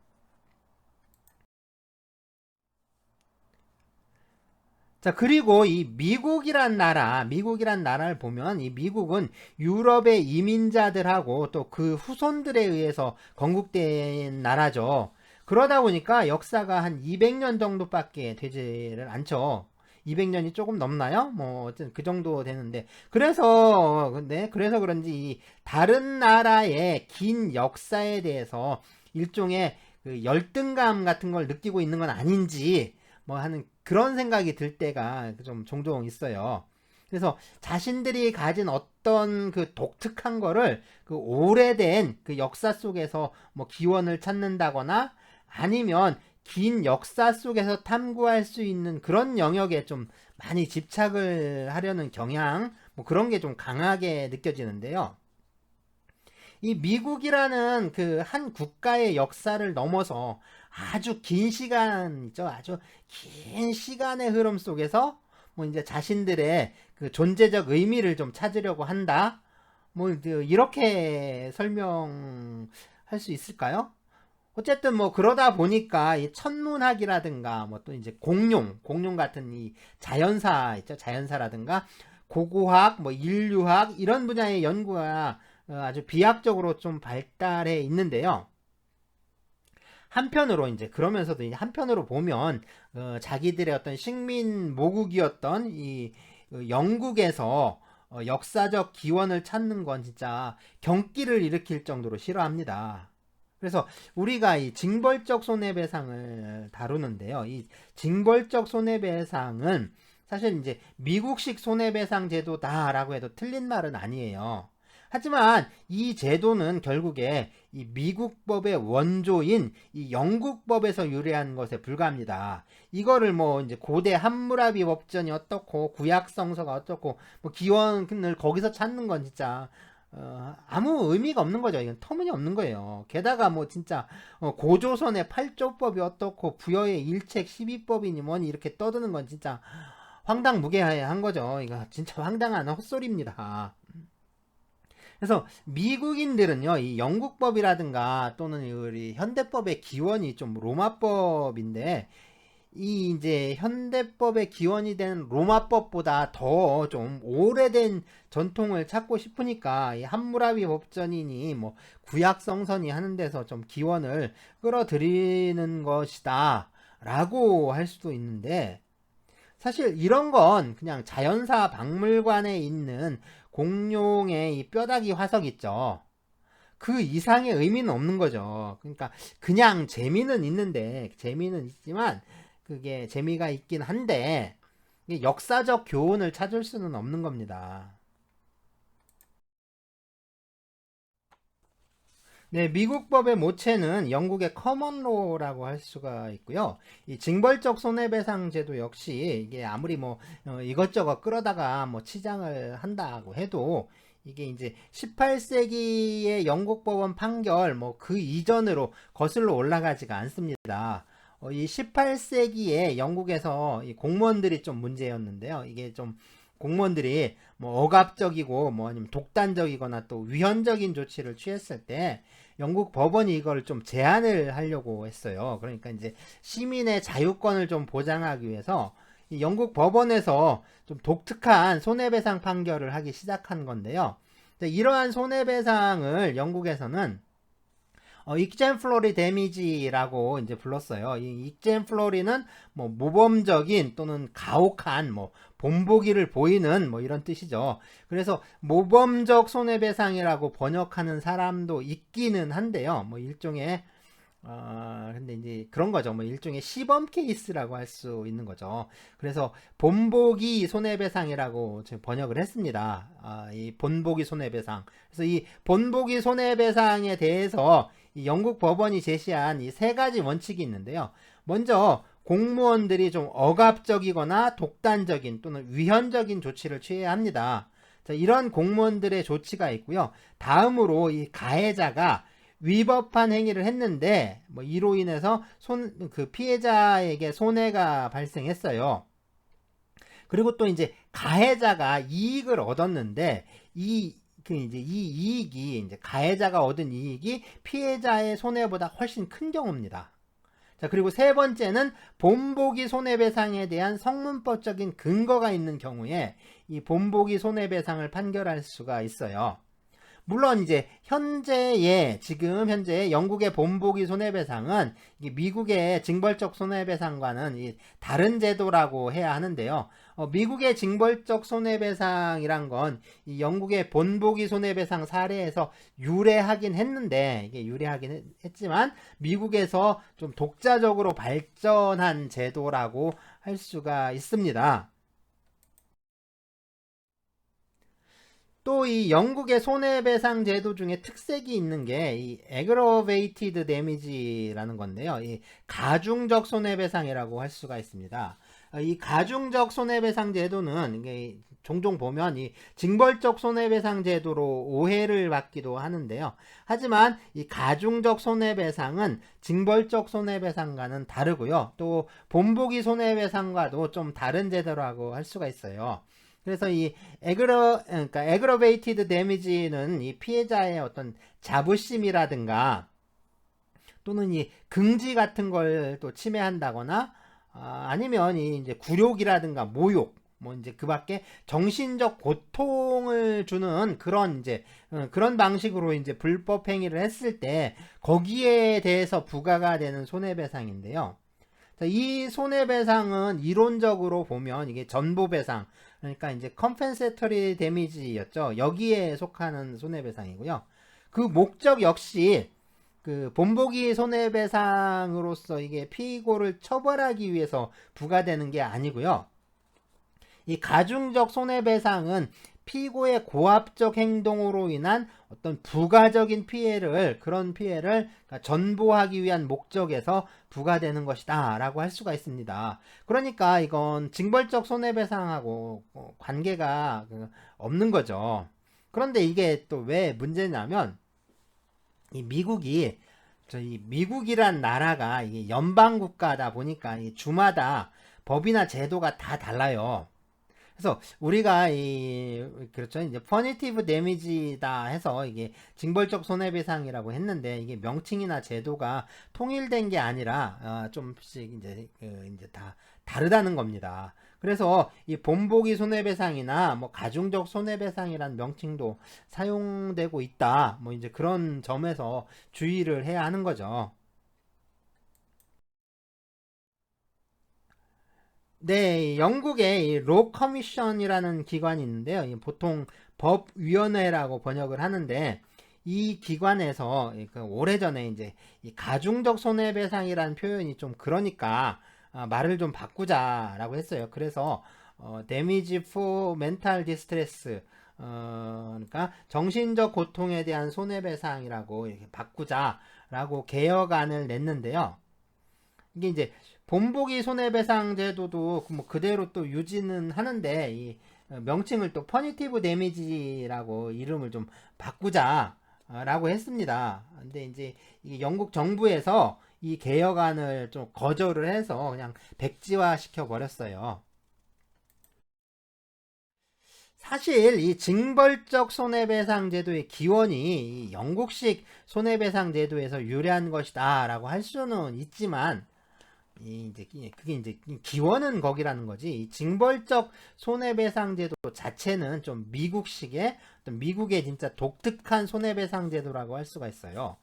자, 그리고 이 미국이란 나라를 보면 이 미국은 유럽의 이민자들하고 또 그 후손들에 의해서 건국된 나라죠. 그러다 보니까 역사가 한 200년 정도밖에 되지를 않죠. 200년이 조금 넘나요? 뭐 어쨌든 그 정도 되는데, 그래서 그런지 이 다른 나라의 긴 역사에 대해서 일종의 그 열등감 같은 걸 느끼고 있는 건 아닌지 뭐 하는 그런 생각이 들 때가 좀 종종 있어요. 그래서 자신들이 가진 어떤 그 독특한 거를 그 오래된 그 역사 속에서 뭐 기원을 찾는다거나 아니면 긴 역사 속에서 탐구할 수 있는 그런 영역에 좀 많이 집착을 하려는 경향, 뭐 그런 게 좀 강하게 느껴지는데요. 이 미국이라는 그 한 국가의 역사를 넘어서 아주 긴 시간이죠. 아주 긴 시간의 흐름 속에서 뭐 이제 자신들의 그 존재적 의미를 좀 찾으려고 한다. 뭐 이렇게 설명할 수 있을까요? 어쨌든 뭐 그러다 보니까 이 천문학이라든가 뭐 또 이제 공룡 같은 이 자연사 있죠. 자연사라든가 고고학, 뭐 인류학 이런 분야의 연구가 아주 비약적으로 좀 발달해 있는데요. 한편으로 이제 그러면서도 이제 한편으로 보면 자기들의 어떤 식민 모국이었던 이 영국에서 역사적 기원을 찾는 건 진짜 경기를 일으킬 정도로 싫어합니다. 그래서 우리가 이 징벌적 손해배상을 다루는데요. 이 징벌적 손해배상은 사실 이제 미국식 손해배상 제도다라고 해도 틀린 말은 아니에요. 하지만 이 제도는 결국에 이 미국법의 원조인 이 영국법에서 유래한 것에 불과합니다. 이거를 뭐 이제 고대 함무라비 법전이 어떻고 구약성서가 어떻고 뭐 기원을 거기서 찾는 건 진짜 아무 의미가 없는 거죠. 이건 터무니없는 거예요. 게다가 뭐 진짜 고조선의 8조법이 어떻고 부여의 일책 12법이니 뭐니 이렇게 떠드는 건 진짜 황당무계한 거죠. 이거 진짜 황당한 헛소리입니다. 그래서 미국인들은요, 이 영국법이라든가 또는 우리 현대법의 기원이 좀 로마법인데, 이 이제 현대법의 기원이 된 로마법보다 더 좀 오래된 전통을 찾고 싶으니까 이 함무라비 법전이니 뭐 구약성선이 하는 데서 좀 기원을 끌어들이는 것이다 라고 할 수도 있는데, 사실 이런 건 그냥 자연사 박물관에 있는 공룡의 이 뼈다귀 화석 있죠. 그 이상의 의미는 없는 거죠. 그러니까 그냥 재미는 있지만 그게 재미가 있긴 한데 역사적 교훈을 찾을 수는 없는 겁니다. 네, 미국 법의 모체는 영국의 커먼로라고 할 수가 있고요. 이 징벌적 손해배상 제도 역시 이게 아무리 뭐 이것저것 끌어다가 뭐 치장을 한다고 해도 이게 이제 18세기의 영국 법원 판결 뭐 그 이전으로 거슬러 올라가지가 않습니다. 이 18세기에 영국에서 이 공무원들이 좀 문제였는데요. 이게 좀 공무원들이 뭐 억압적이고 뭐 아니면 독단적이거나 또 위헌적인 조치를 취했을 때 영국 법원이 이걸 좀 제한을 하려고 했어요. 그러니까 이제 시민의 자유권을 좀 보장하기 위해서 이 영국 법원에서 좀 독특한 손해배상 판결을 하기 시작한 건데요. 이러한 손해배상을 영국에서는 익젠플로리 데미지라고 이제 불렀어요. 이 익젠플로리는 뭐 모범적인 또는 가혹한 뭐 본보기를 보이는 뭐 이런 뜻이죠. 그래서 모범적 손해배상이라고 번역하는 사람도 있기는 한데요. 뭐 일종의 근데 근데 이제 그런 거죠. 뭐 일종의 시범 케이스라고 할 수 있는 거죠. 그래서 본보기 손해배상이라고 지금 번역을 했습니다. 이 본보기 손해배상. 그래서 이 본보기 손해배상에 대해서 이 영국 법원이 제시한 이 세 가지 원칙이 있는데요. 먼저 공무원들이 좀 억압적이거나 독단적인 또는 위헌적인 조치를 취해야 합니다. 자, 이런 공무원들의 조치가 있고요. 다음으로 이 가해자가 위법한 행위를 했는데 뭐 이로 인해서 그 피해자에게 손해가 발생했어요. 그리고 또 이제 가해자가 이익을 얻었는데 이 이익이 이제 가해자가 얻은 이익이 피해자의 손해보다 훨씬 큰 경우입니다. 자, 그리고 세 번째는 본보기 손해배상에 대한 성문법적인 근거가 있는 경우에 이 본보기 손해배상을 판결할 수가 있어요. 물론 이제 지금 현재 영국의 본보기 손해배상은 미국의 징벌적 손해배상과는 다른 제도라고 해야 하는데요. 미국의 징벌적 손해배상이란 건 이 영국의 본보기 손해배상 사례에서 유래하긴 했는데 이게 유래하긴 했지만 미국에서 좀 독자적으로 발전한 제도라고 할 수가 있습니다. 또 이 영국의 손해배상 제도 중에 특색이 있는 게 이 aggravated damage라는 건데요. 이 가중적 손해배상이라고 할 수가 있습니다. 이 가중적 손해배상 제도는 이게 종종 보면 이 징벌적 손해배상 제도로 오해를 받기도 하는데요. 하지만 이 가중적 손해배상은 징벌적 손해배상과는 다르고요. 또 본보기 손해배상과도 좀 다른 제도라고 할 수가 있어요. 그래서 이 그러니까 aggravated damage는 이 피해자의 어떤 자부심이라든가 또는 이 긍지 같은 걸 또 침해한다거나 아니면 이 이제 굴욕이라든가 모욕 뭐 이제 그 밖에 정신적 고통을 주는 그런 이제 그런 방식으로 이제 불법 행위를 했을 때 거기에 대해서 부과가 되는 손해배상인데요. 이 손해배상은 이론적으로 보면 이게 전보배상 그러니까 이제 compensatory damage였죠. 여기에 속하는 손해배상이고요. 그 목적 역시 그 본보기 손해배상으로서 이게 피고를 처벌하기 위해서 부과되는 게 아니고요. 이 가중적 손해배상은 피고의 고압적 행동으로 인한 어떤 부가적인 그런 피해를 전보하기 위한 목적에서 부과되는 것이다 라고 할 수가 있습니다. 그러니까 이건 징벌적 손해배상하고 관계가 없는 거죠. 그런데 이게 또 왜 문제냐면 이 미국이란 나라가 이게 연방국가다 보니까 이 주마다 법이나 제도가 다 달라요. 그래서 우리가 그렇죠. 이제 퍼니티브 데미지다 해서 이게 징벌적 손해배상이라고 했는데 이게 명칭이나 제도가 통일된 게 아니라 좀씩 이제 다 다르다는 겁니다. 그래서 이 본보기 손해배상이나 뭐 가중적 손해배상이란 명칭도 사용되고 있다. 뭐 이제 그런 점에서 주의를 해야 하는 거죠. 네, 영국에 로 커미션이라는 기관이 있는데요. 보통 법위원회라고 번역을 하는데 이 기관에서 그 오래전에 이제 이 가중적 손해배상이라는 표현이 좀 그러니까 말을 좀 바꾸자라고 했어요. 그래서 damage for mental distress 그러니까 정신적 고통에 대한 손해배상이라고 이렇게 바꾸자라고 개혁안을 냈는데요. 이게 이제 본보기 손해배상 제도도 뭐 그대로 또 유지는 하는데 이 명칭을 또 퍼니티브 데미지라고 이름을 좀 바꾸자라고 했습니다. 근데 이제 이 영국 정부에서 이 개혁안을 좀 거절을 해서 그냥 백지화 시켜 버렸어요. 사실 이 징벌적 손해배상 제도의 기원이 이 영국식 손해배상 제도에서 유래한 것이다라고 할 수는 있지만 그게 이제 기원은 거기라는 거지. 이 징벌적 손해배상 제도 자체는 좀 미국식의 어떤 미국의 진짜 독특한 손해배상 제도라고 할 수가 있어요.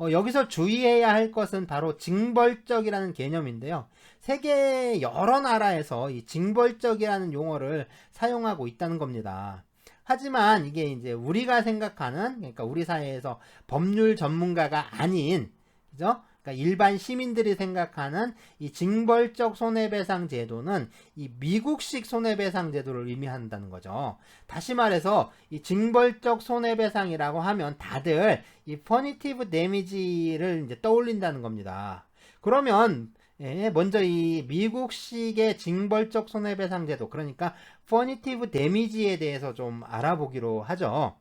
여기서 주의해야 할 것은 바로 징벌적이라는 개념인데요. 세계 여러 나라에서 이 징벌적이라는 용어를 사용하고 있다는 겁니다. 하지만 이게 이제 우리가 생각하는 그러니까 우리 사회에서 법률 전문가가 아닌 그죠? 그러니까 일반 시민들이 생각하는 이 징벌적 손해배상 제도는 이 미국식 손해배상 제도를 의미한다는 거죠. 다시 말해서 이 징벌적 손해배상이라고 하면 다들 이 퍼니티브 데미지를 이제 떠올린다는 겁니다. 그러면 먼저 이 미국식의 징벌적 손해배상 제도, 그러니까 퍼니티브 데미지에 대해서 좀 알아보기로 하죠.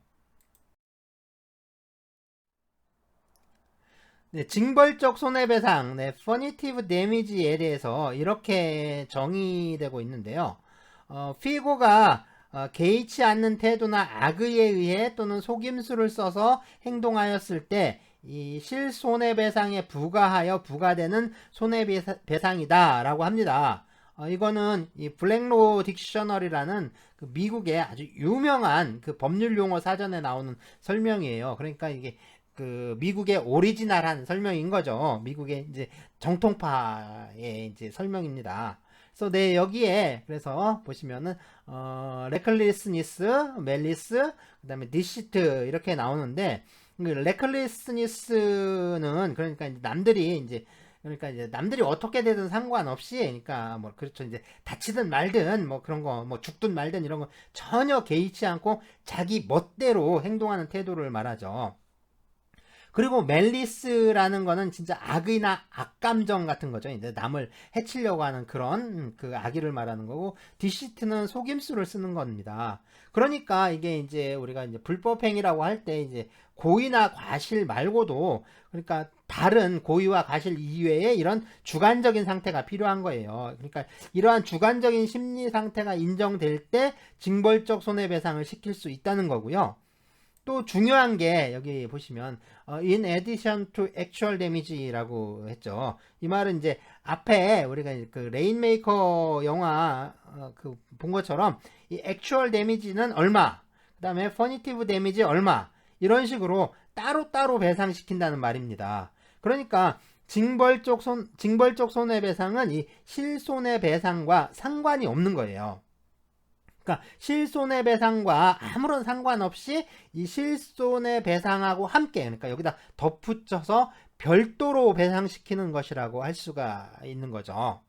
네, 징벌적 손해배상, 퍼니티브 데미지에 대해서 이렇게 정의되고 있는데요. 피고가 개의치 않는 태도나 악의에 의해 또는 속임수를 써서 행동하였을 때 이 실손해배상에 부과하여 부과되는 손해배상이다 라고 합니다. 이거는 이 블랙로 딕셔너리라는 그 미국의 아주 유명한 그 법률 용어 사전에 나오는 설명이에요. 그러니까 이게 그 미국의 오리지널한 설명인 거죠. 미국의 이제 정통파의 이제 설명입니다. 그래서 여기에 그래서 보시면은 레클리스니스, 멜리스, 그다음에 디시트 이렇게 나오는데 레클리스니스는 그러니까 이제 남들이 어떻게 되든 상관없이, 그러니까 뭐 그렇죠, 이제 다치든 말든 뭐 그런 거 뭐 죽든 말든 이런 거 전혀 개의치 않고 자기 멋대로 행동하는 태도를 말하죠. 그리고 멜리스라는 거는 진짜 악의나 악감정 같은 거죠. 이제 남을 해치려고 하는 그런 그 악의를 말하는 거고, 디시트는 속임수를 쓰는 겁니다. 그러니까 이게 이제 우리가 이제 불법행위라고 할 때 이제 고의나 과실 말고도, 그러니까 다른 고의와 과실 이외에 이런 주관적인 상태가 필요한 거예요. 그러니까 이러한 주관적인 심리 상태가 인정될 때 징벌적 손해배상을 시킬 수 있다는 거고요. 또 중요한 게 여기 보시면 in addition to actual damage라고 했죠. 이 말은 이제 앞에 우리가 그 레인메이커 영화 그 본 것처럼 이 actual damage는 얼마, 그 다음에 punitive damage 얼마, 이런 식으로 따로따로 배상시킨다는 말입니다. 그러니까 징벌적 손해배상은 이 실손해배상과 상관이 없는 거예요. 그러니까 실손해배상과 아무런 상관없이 이 실손해배상하고 함께, 그러니까 여기다 덧붙여서 별도로 배상시키는 것이라고 할 수가 있는 거죠.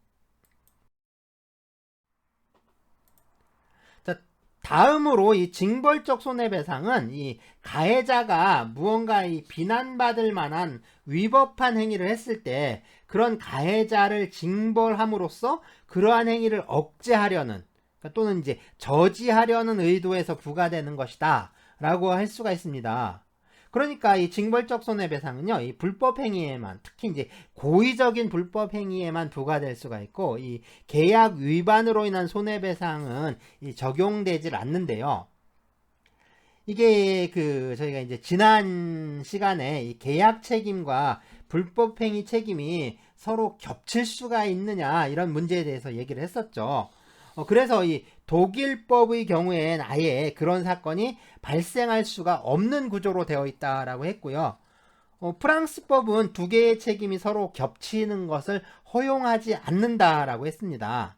자, 다음으로 이 징벌적 손해배상은 이 가해자가 무언가 이 비난받을 만한 위법한 행위를 했을 때 그런 가해자를 징벌함으로써 그러한 행위를 억제하려는, 또는 이제 저지하려는 의도에서 부과되는 것이다 라고 할 수가 있습니다. 그러니까 이 징벌적 손해배상은요, 이 불법행위에만, 특히 이제 고의적인 불법행위에만 부과될 수가 있고, 이 계약 위반으로 인한 손해배상은 적용되질 않는데요. 이게 그 저희가 이제 지난 시간에 이 계약 책임과 불법행위 책임이 서로 겹칠 수가 있느냐, 이런 문제에 대해서 얘기를 했었죠. 그래서 이 독일법의 경우엔 아예 그런 사건이 발생할 수가 없는 구조로 되어 있다라고 했고요. 프랑스법은 두 개의 책임이 서로 겹치는 것을 허용하지 않는다라고 했습니다.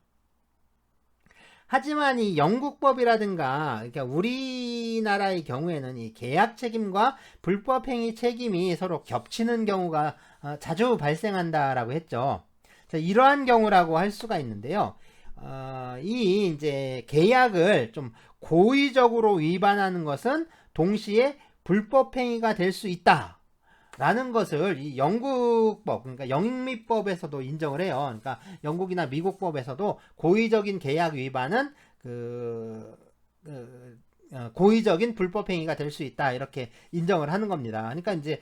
하지만 이 영국법이라든가, 그러니까 우리나라의 경우에는 이 계약 책임과 불법행위 책임이 서로 겹치는 경우가 자주 발생한다라고 했죠. 자, 이러한 경우라고 할 수가 있는데요. 이 이제 계약을 좀 고의적으로 위반하는 것은 동시에 불법행위가 될 수 있다 라는 것을 이 영국법, 그러니까 영미법에서도 인정을 해요. 그러니까 영국이나 미국법에서도 고의적인 계약 위반은 고의적인 불법행위가 될 수 있다, 이렇게 인정을 하는 겁니다. 그러니까 이제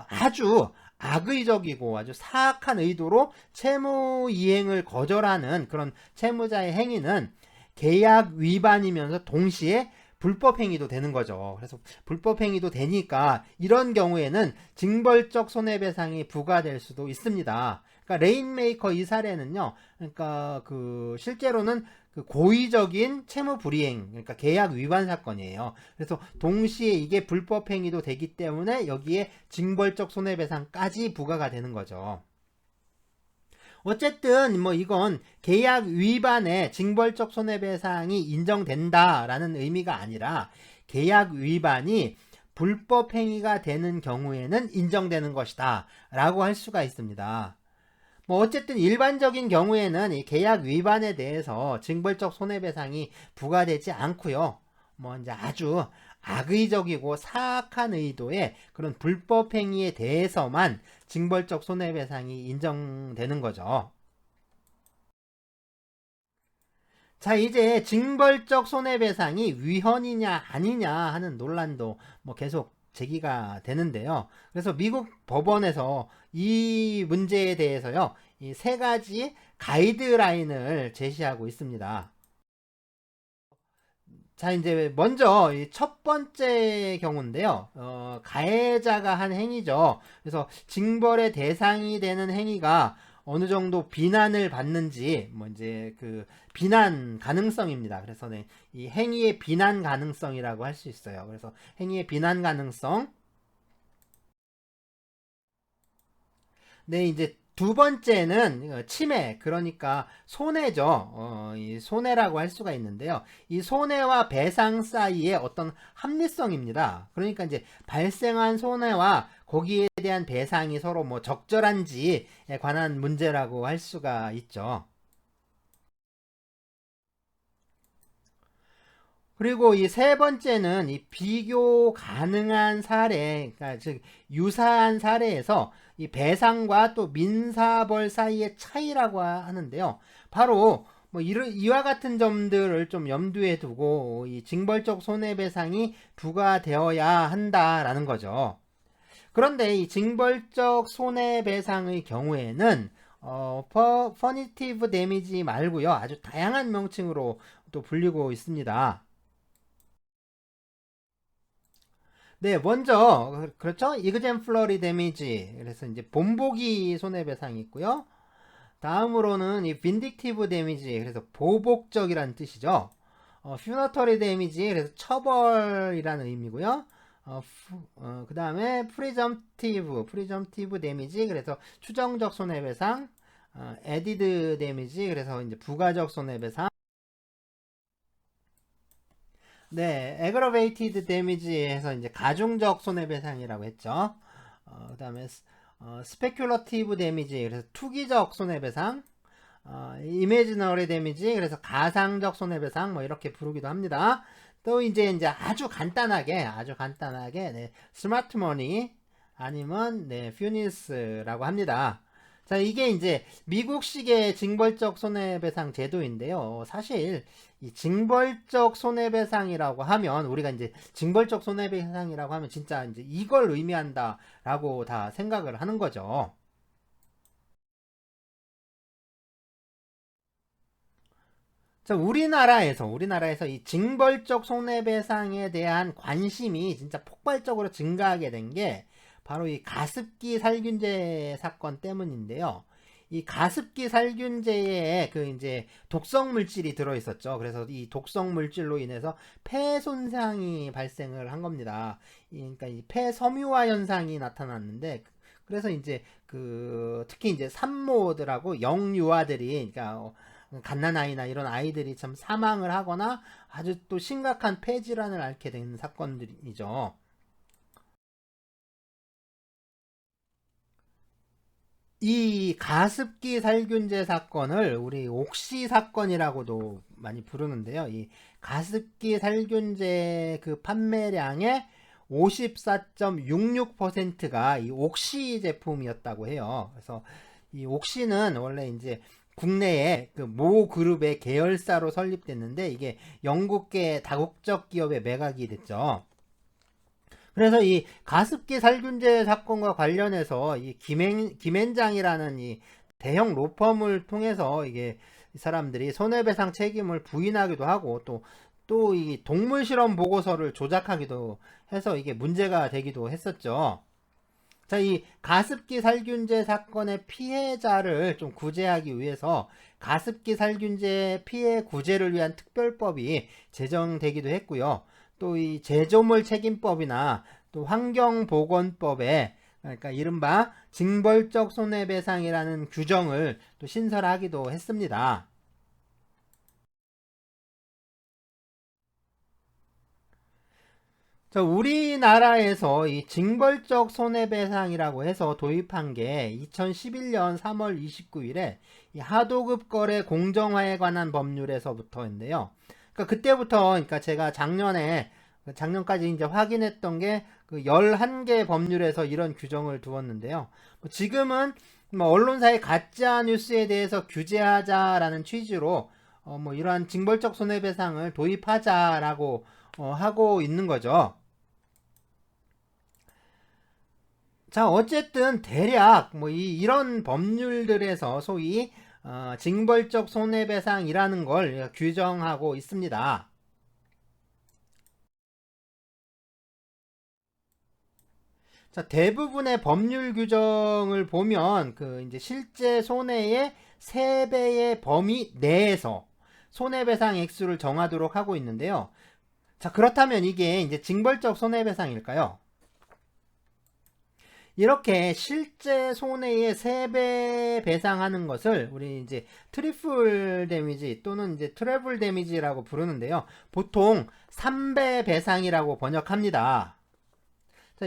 아주 악의적이고 아주 사악한 의도로 채무 이행을 거절하는 그런 채무자의 행위는 계약 위반이면서 동시에 불법행위도 되는 거죠. 그래서 불법행위도 되니까 이런 경우에는 징벌적 손해배상이 부과될 수도 있습니다. 그러니까 레인메이커 이 사례는요, 그러니까 그 실제로는 그 고의적인 채무 불이행, 그러니까 계약 위반 사건이에요. 그래서 동시에 이게 불법행위도 되기 때문에 여기에 징벌적 손해배상까지 부과가 되는 거죠. 어쨌든 뭐 이건 계약 위반에 징벌적 손해배상이 인정된다라는 의미가 아니라 계약 위반이 불법 행위가 되는 경우에는 인정되는 것이다 라고 할 수가 있습니다. 뭐 어쨌든 일반적인 경우에는 이 계약 위반에 대해서 징벌적 손해배상이 부과되지 않고요. 뭐 이제 아주 악의적이고 사악한 의도의 그런 불법 행위에 대해서만 징벌적 손해배상이 인정되는 거죠. 자, 이제 징벌적 손해배상이 위헌이냐 아니냐 하는 논란도 뭐 계속 제기가 되는데요. 그래서 미국 법원에서 이 문제에 대해서요, 이 세 가지 가이드라인을 제시하고 있습니다. 자, 이제 먼저 이 첫 번째 경우인데요. 가해자가 한 행위죠. 그래서 징벌의 대상이 되는 행위가 어느 정도 비난을 받는지, 뭐 이제 그 비난 가능성입니다. 그래서 네, 이 행위의 비난 가능성이라고 할 수 있어요. 그래서 행위의 비난 가능성. 네, 이제 두 번째는 침해, 그러니까 손해죠. 이 손해라고 할 수가 있는데요. 이 손해와 배상 사이의 어떤 합리성입니다. 그러니까 이제 발생한 손해와 거기에 대한 배상이 서로 뭐 적절한지에 관한 문제라고 할 수가 있죠. 그리고 이 세 번째는 이 비교 가능한 사례, 그러니까 즉 유사한 사례에서 이 배상과 또 민사벌 사이의 차이라고 하는데요. 바로 뭐 이와 같은 점들을 좀 염두에 두고 이 징벌적 손해배상이 부과되어야 한다라는 거죠. 그런데 이 징벌적 손해배상의 경우에는 퍼니티브 데미지 말고요, 아주 다양한 명칭으로 또 불리고 있습니다. 네, 먼저 그렇죠? 이그젠플러리 데미지. 그래서 이제 본보기 손해배상이 있고요. 다음으로는 이 빈딕티브 데미지. 그래서 보복적이라는 뜻이죠. 퓨너터리 데미지. 그래서 처벌이라는 의미고요. 그다음에 프리점티브 데미지. 그래서 추정적 손해배상. 에디드 데미지. 그래서 이제 부가적 손해배상. 네, aggravated damage에서 이제 가중적 손해배상이라고 했죠. 그다음에 speculative damage, 그래서 투기적 손해배상, imaginary damage, 그래서 가상적 손해배상 뭐 이렇게 부르기도 합니다. 또 이제 아주 간단하게 네, smart money 아니면 네, funis라고 합니다. 자, 이게 이제 미국식의 징벌적 손해배상 제도인데요. 사실 이 징벌적 손해배상이라고 하면 우리가 이제 징벌적 손해배상이라고 하면 진짜 이제 이걸 의미한다라고 다 생각을 하는 거죠. 자, 우리나라에서 이 징벌적 손해배상에 대한 관심이 진짜 폭발적으로 증가하게 된 게 바로 이 가습기 살균제 사건 때문인데요. 이 가습기 살균제에 그 이제 독성 물질이 들어 있었죠. 그래서 이 독성 물질로 인해서 폐 손상이 발생을 한 겁니다. 그러니까 이 폐 섬유화 현상이 나타났는데, 그래서 이제 그 특히 이제 산모들하고 영유아들이, 그러니까 갓난아이나 이런 아이들이 참 사망을 하거나 아주 또 심각한 폐질환을 앓게 되는 사건들이죠. 이 가습기 살균제 사건을 우리 옥시 사건이라고도 많이 부르는데요. 이 가습기 살균제 그 판매량의 54.66%가 이 옥시 제품이었다고 해요. 그래서 이 옥시는 원래 이제 국내에 그 모 그룹의 계열사로 설립됐는데 이게 영국계 다국적 기업에 매각이 됐죠. 그래서 이 가습기 살균제 사건과 관련해서 이 김앤장이라는 이 대형 로펌을 통해서 이게 이 사람들이 손해배상 책임을 부인하기도 하고 또 이 동물 실험 보고서를 조작하기도 해서 이게 문제가 되기도 했었죠. 자, 이 가습기 살균제 사건의 피해자를 좀 구제하기 위해서 가습기 살균제 피해 구제를 위한 특별법이 제정되기도 했고요. 또 이 제조물 책임법이나 또 환경보건법에, 그러니까 이른바 징벌적 손해배상이라는 규정을 또 신설하기도 했습니다. 자, 우리나라에서 이 징벌적 손해배상이라고 해서 도입한 게 2011년 3월 29일에 이 하도급 거래 공정화에 관한 법률에서부터인데요. 그러니까 그때부터, 그러니까 제가 작년까지 이제 확인했던 게 그 11개 법률에서 이런 규정을 두었는데요. 지금은 뭐 언론사의 가짜 뉴스에 대해서 규제하자라는 취지로 뭐 이러한 징벌적 손해배상을 도입하자라고 하고 있는 거죠. 자, 어쨌든 대략 뭐 이런 법률들에서 소위 징벌적 손해배상이라는 걸 규정하고 있습니다. 자, 대부분의 법률 규정을 보면 그 이제 실제 손해의 3배의 범위 내에서 손해배상 액수를 정하도록 하고 있는데요. 자, 그렇다면 이게 이제 징벌적 손해배상일까요? 이렇게 실제 손해의 3배 배상하는 것을 우리 이제 트리플 데미지 또는 이제 트래블 데미지라고 부르는데요. 보통 3배 배상이라고 번역합니다. 자,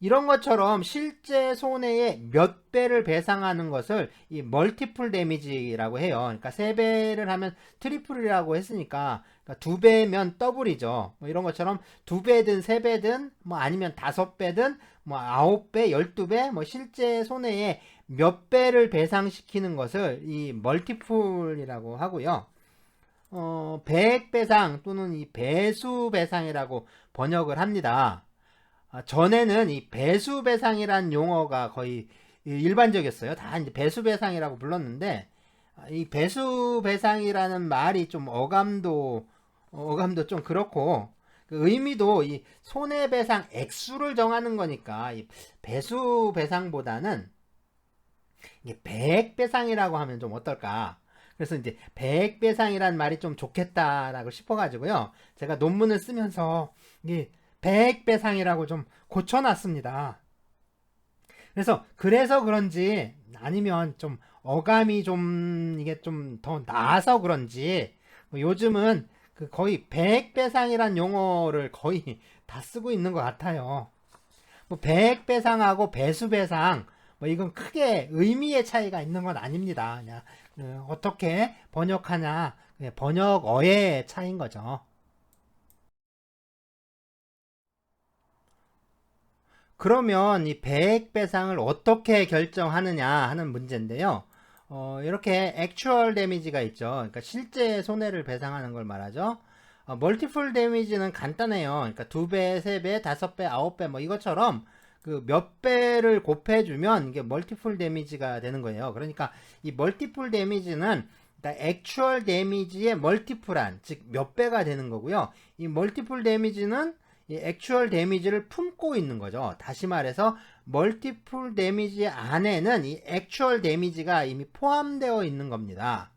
이런 것처럼 실제 손해의 몇 배를 배상하는 것을 이 멀티플 데미지라고 해요. 그러니까 3배를 하면 트리플이라고 했으니까 그러니까 2배면 더블이죠. 뭐 이런 것처럼 2배든 3배든 뭐 아니면 5배든 뭐 9배, 12배 뭐 실제 손해의 몇 배를 배상시키는 것을 이 멀티플이라고 하고요. 배액 배상 또는 이 배수 배상이라고 번역을 합니다. 전에는 이 배수배상이란 용어가 거의 일반적이었어요. 다 이제 배수배상이라고 불렀는데, 이 배수배상이라는 말이 좀 어감도 좀 그렇고, 그 의미도 이 손해배상 액수를 정하는 거니까, 이 배수배상보다는 이게 배액배상이라고 하면 좀 어떨까. 그래서 이제 배액배상이란 말이 좀 좋겠다라고 싶어가지고요. 제가 논문을 쓰면서 이게 배액배상이라고 좀 고쳐놨습니다. 그래서 그런지 아니면 좀 어감이 좀 이게 좀 더 나아서 그런지 뭐 요즘은 그 거의 배액배상이란 용어를 거의 다 쓰고 있는 것 같아요. 뭐 배액배상하고 배수배상 뭐 이건 크게 의미의 차이가 있는 건 아닙니다. 그냥 어떻게 번역하냐 번역어의 차이인 거죠. 그러면 이 배액 배상을 어떻게 결정하느냐 하는 문제인데요. 이렇게 액추얼 데미지가 있죠. 그러니까 실제 손해를 배상하는 걸 말하죠. 멀티플 데미지는 간단해요. 그러니까 2배, 3배, 5배, 9배 뭐 이것처럼 그 몇 배를 곱해주면 이게 멀티플 데미지가 되는 거예요. 그러니까 이 멀티플 데미지는 액추얼 데미지의 멀티플한 즉 몇 배가 되는 거고요. 이 멀티플 데미지는 이 액추얼 데미지를 품고 있는 거죠. 다시 말해서 멀티플 데미지 안에는 이 액추얼 데미지가 이미 포함되어 있는 겁니다.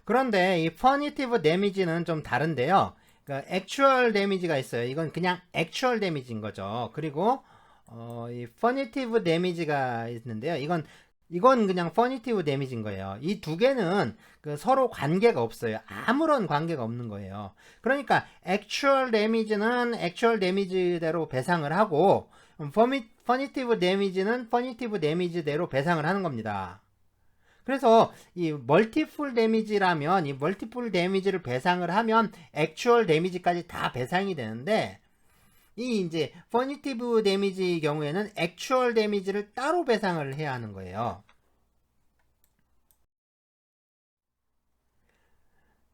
그런데 이 퍼니티브 데미지는 좀 다른데요. 그러니까 액추얼 데미지가 있어요. 이건 그냥 액추얼 데미지인 거죠. 그리고 이 퍼니티브 데미지가 있는데요. 이건 그냥 퍼니티브 데미지인 거예요. 이 두 개는 그 서로 관계가 없어요. 아무런 관계가 없는 거예요. 그러니까 액추얼 데미지는 액추얼 데미지대로 배상을 하고 퍼니티브 데미지는 퍼니티브 데미지대로 배상을 하는 겁니다. 그래서 이 멀티플 데미지라면 이 멀티플 데미지를 배상을 하면 액추얼 데미지까지 다 배상이 되는데 이 이제 퍼니티브 데미지 경우에는 액추얼 데미지를 따로 배상을 해야 하는 거예요.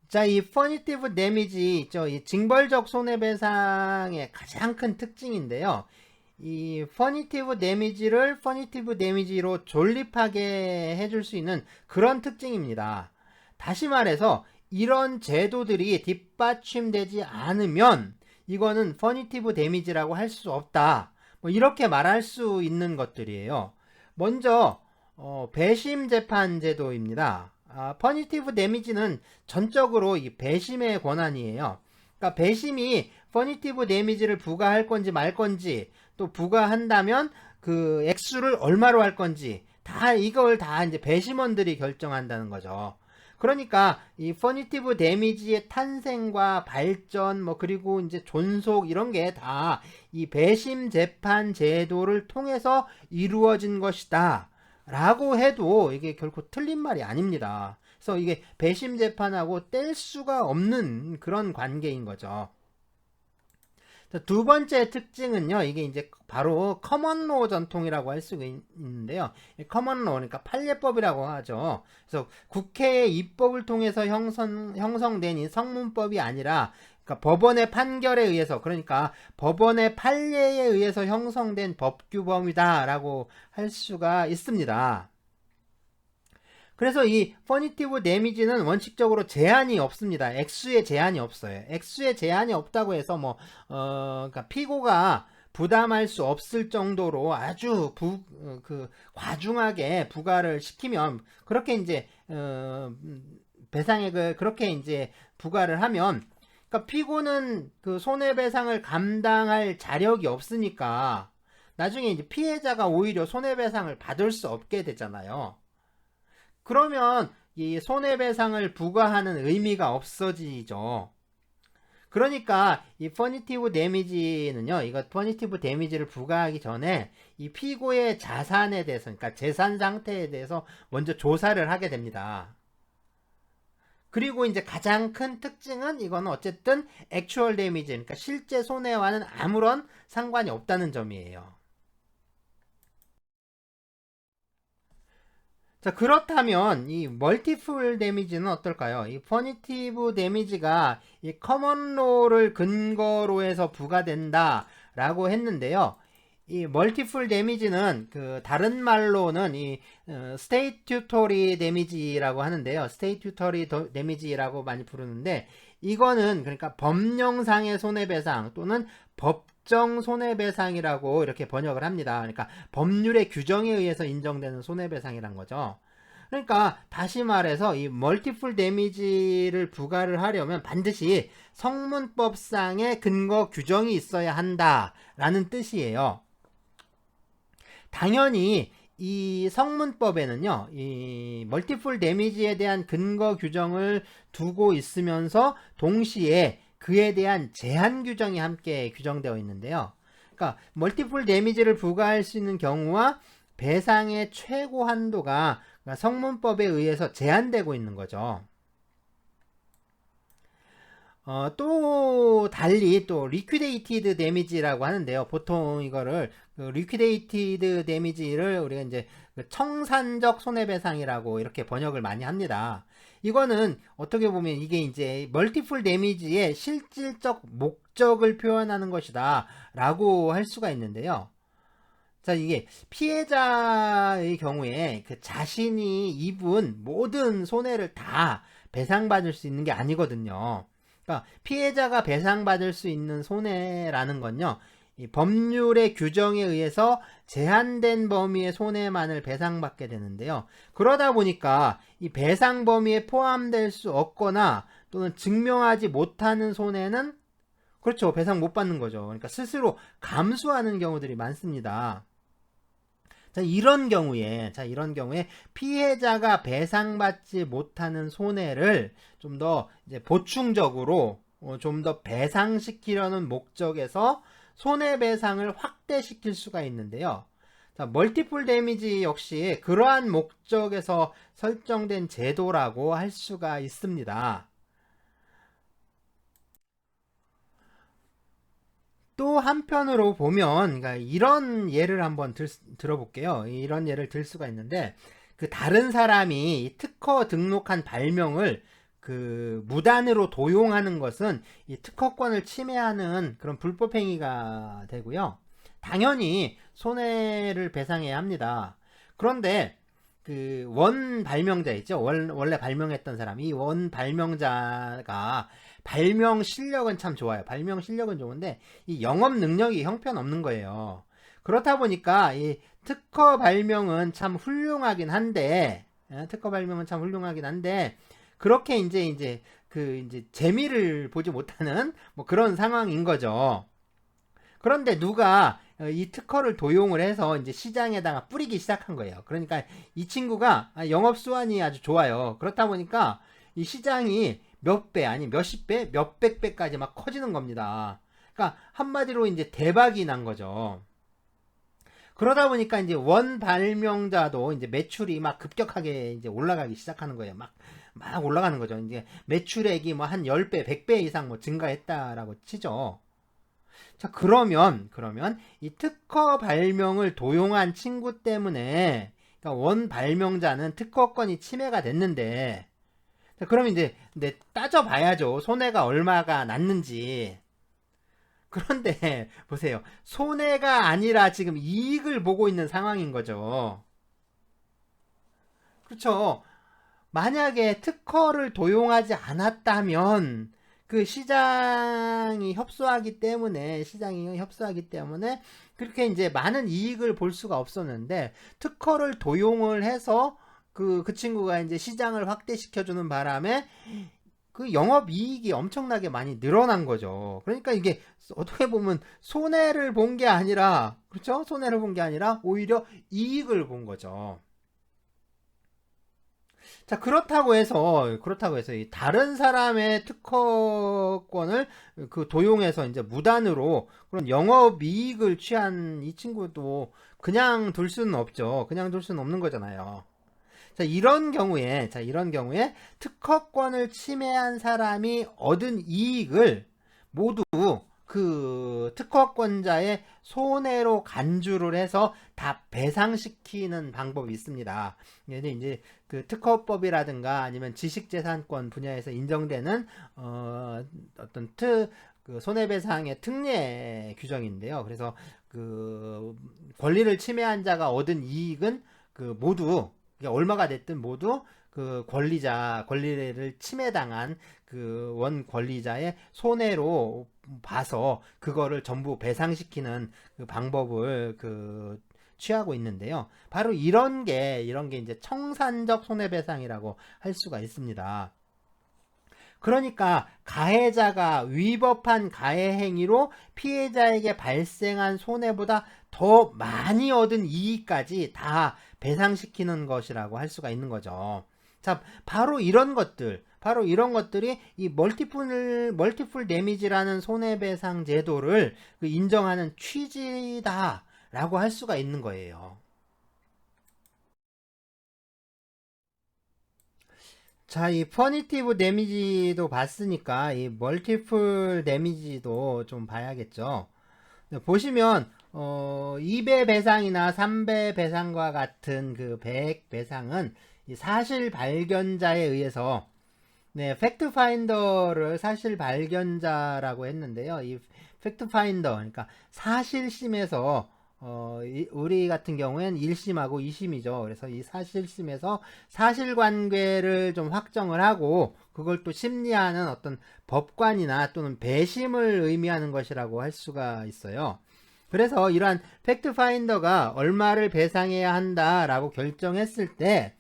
자, 이 퍼니티브 데미지 있죠. 이 징벌적 손해배상의 가장 큰 특징인데요. 이 퍼니티브 데미지를 퍼니티브 데미지로 존립하게 해줄 수 있는 그런 특징입니다. 다시 말해서 이런 제도들이 뒷받침되지 않으면 이거는 퍼니티브 데미지라고 할 수 없다. 뭐 이렇게 말할 수 있는 것들이에요. 먼저 배심 재판 제도입니다. 퍼니티브 데미지는 전적으로 이 배심의 권한이에요. 그러니까 배심이 퍼니티브 데미지를 부과할 건지 말 건지 또 부과한다면 그 액수를 얼마로 할 건지 이걸 다 이제 배심원들이 결정한다는 거죠. 그러니까 이 퍼니티브 데미지의 탄생과 발전 뭐 그리고 이제 존속 이런 게 다 이 배심 재판 제도를 통해서 이루어진 것이다 라고 해도 이게 결코 틀린 말이 아닙니다. 그래서 이게 배심 재판하고 뗄 수가 없는 그런 관계인 거죠. 두 번째 특징은요, 이게 이제 바로 커먼로 전통이라고 할 수가 있는데요. 커먼로, 그러니까 판례법이라고 하죠. 그래서 국회의 입법을 통해서 형성된 이 성문법이 아니라, 그러니까 법원의 판결에 의해서, 그러니까 법원의 판례에 의해서 형성된 법규범이다라고 할 수가 있습니다. 그래서 이 퍼니티브 데미지는 원칙적으로 제한이 없습니다. 액수에 제한이 없어요. 액수에 제한이 없다고 해서 그러니까 피고가 부담할 수 없을 정도로 아주 과중하게 부과를 시키면 그렇게 이제 배상액을 그렇게 이제 부과를 하면 그러니까 피고는 그 손해배상을 감당할 자력이 없으니까 나중에 이제 피해자가 오히려 손해배상을 받을 수 없게 되잖아요. 그러면 이 손해배상을 부과하는 의미가 없어지죠. 그러니까 이 퍼니티브 데미지는요, 이거 퍼니티브 데미지를 부과하기 전에 이 피고의 자산에 대해서, 그러니까 재산 상태에 대해서 먼저 조사를 하게 됩니다. 그리고 이제 가장 큰 특징은 이거는 어쨌든 액추얼 데미지, 그러니까 실제 손해와는 아무런 상관이 없다는 점이에요. 자, 그렇다면 이 멀티플 데미지는 어떨까요? 이 퍼니티브 데미지가 이 커먼로를 근거로 해서 부과된다 라고 했는데요. 이 멀티플 데미지는 그 다른 말로는 이 스테이튜토리 데미지라고 하는데요. 스테이튜토리 데미지라고 많이 부르는데 이거는 그러니까 법령상의 손해배상 또는 법정 손해배상이라고 이렇게 번역을 합니다. 그러니까 법률의 규정에 의해서 인정되는 손해배상이란 거죠. 그러니까 다시 말해서 이 멀티플 데미지를 부과를 하려면 반드시 성문법상의 근거 규정이 있어야 한다라는 뜻이에요. 당연히 이 성문법에는요, 이 멀티플 데미지에 대한 근거 규정을 두고 있으면서 동시에 그에 대한 제한 규정이 함께 규정되어 있는데요. 그러니까 멀티플 데미지를 부과할 수 있는 경우와 배상의 최고 한도가 성문법에 의해서 제한되고 있는 거죠. 또 달리 또 리퀴데이티드 데미지라고 하는데요. 보통 이거를 리퀴데이티드 데미지를 우리가 이제 청산적 손해배상이라고 이렇게 번역을 많이 합니다. 이거는 어떻게 보면 이게 이제 멀티플 데미지의 실질적 목적을 표현하는 것이다 라고 할 수가 있는데요. 자, 이게 피해자의 경우에 그 자신이 입은 모든 손해를 다 배상받을 수 있는 게 아니거든요. 그러니까 피해자가 배상받을 수 있는 손해라는 건요, 이 법률의 규정에 의해서 제한된 범위의 손해만을 배상받게 되는데요. 그러다 보니까 이 배상 범위에 포함될 수 없거나 또는 증명하지 못하는 손해는 그렇죠, 배상 못 받는 거죠. 그러니까 스스로 감수하는 경우들이 많습니다. 자, 이런 경우에 피해자가 배상받지 못하는 손해를 좀 더 이제 보충적으로 좀 더 배상시키려는 목적에서 손해배상을 확대시킬 수가 있는데요. 자, 멀티플 데미지 역시 그러한 목적에서 설정된 제도라고 할 수가 있습니다. 또 한편으로 보면 그러니까 이런 예를 한번 들어볼게요. 이런 예를 들 수가 있는데 그 다른 사람이 특허 등록한 발명을 그 무단으로 도용하는 것은 이 특허권을 침해하는 그런 불법 행위가 되고요. 당연히 손해를 배상해야 합니다. 그런데 그 원 발명자 있죠. 원래 발명했던 사람, 이 원 발명자가 발명 실력은 참 좋아요. 발명 실력은 좋은데 이 영업 능력이 형편없는 거예요. 그렇다 보니까 이 특허 발명은 참 훌륭하긴 한데 그렇게 이제 재미를 보지 못하는 뭐 그런 상황인 거죠. 그런데 누가 이 특허를 도용을 해서 이제 시장에다가 뿌리기 시작한 거예요. 그러니까 이 친구가 영업 수완이 아주 좋아요. 그렇다 보니까 이 시장이 몇 배, 아니 몇십 배, 몇백 배까지 막 커지는 겁니다. 그러니까 한마디로 이제 대박이 난 거죠. 그러다 보니까 이제 원 발명자도 이제 매출이 막 급격하게 이제 올라가기 시작하는 거예요. 막 올라가는 거죠. 이제 매출액이 뭐 한 10배, 100배 이상 뭐 증가했다라고 치죠. 자, 그러면 이 특허 발명을 도용한 친구 때문에, 그러니까 원 발명자는 특허권이 침해가 됐는데, 자, 그러면 이제 따져봐야죠. 손해가 얼마가 났는지. 그런데 보세요. 손해가 아니라 지금 이익을 보고 있는 상황인 거죠. 그렇죠. 만약에 특허를 도용하지 않았다면 그 시장이 협소하기 때문에 그렇게 이제 많은 이익을 볼 수가 없었는데, 특허를 도용을 해서 그 친구가 이제 시장을 확대시켜주는 바람에 그 영업이익이 엄청나게 많이 늘어난 거죠. 그러니까 이게 어떻게 보면 손해를 본 게 아니라, 그렇죠? 손해를 본 게 아니라 오히려 이익을 본 거죠. 자, 그렇다고 해서 이 다른 사람의 특허권을 그 도용해서 이제 무단으로 그런 영업이익을 취한 이 친구도 그냥 둘 수는 없죠. 그냥 둘 수는 없는 거잖아요. 자, 이런 경우에 특허권을 침해한 사람이 얻은 이익을 모두 그 특허권자의 손해로 간주를 해서 다 배상시키는 방법이 있습니다. 얘는 이제 그 특허법이라든가 아니면 지식재산권 분야에서 인정되는 어떤 그 손해배상의 특례 규정인데요. 그래서 그 권리를 침해한 자가 얻은 이익은 그 모두 얼마가 됐든 모두 그 권리를 침해당한 그 원 권리자의 손해로 봐서 그거를 전부 배상시키는 그 방법을 그 취하고 있는데요. 바로 이런 게 이제 청산적 손해배상이라고 할 수가 있습니다. 그러니까 가해자가 위법한 가해 행위로 피해자에게 발생한 손해보다 더 많이 얻은 이익까지 다 배상시키는 것이라고 할 수가 있는 거죠. 자, 바로 이런 것들이 이 멀티플 데미지라는 손해배상 제도를 인정하는 취지다라고 할 수가 있는 거예요. 자, 이 퍼니티브 데미지도 봤으니까 이 멀티플 데미지도 좀 봐야겠죠. 보시면 2배 배상이나 3배 배상과 같은 그 배액 배상은 이 사실 발견자에 의해서 팩트 파인더를 사실 발견자라고 했는데요. 이 팩트 파인더, 그러니까 사실심에서 우리 같은 경우엔 1심하고 2심이죠. 그래서 이 사실심에서 사실관계를 좀 확정을 하고 그걸 또 심리하는 어떤 법관이나 또는 배심을 의미하는 것이라고 할 수가 있어요. 그래서 이러한 팩트 파인더가 얼마를 배상해야 한다라고 결정했을 때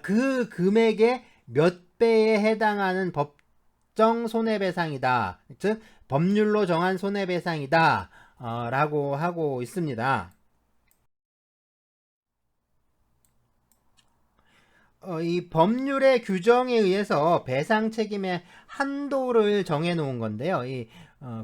그 금액의 몇 배에 해당하는 법정 손해배상이다. 즉 법률로 정한 손해배상이다 라고 하고 있습니다. 이 법률의 규정에 의해서 배상 책임의 한도를 정해 놓은 건데요.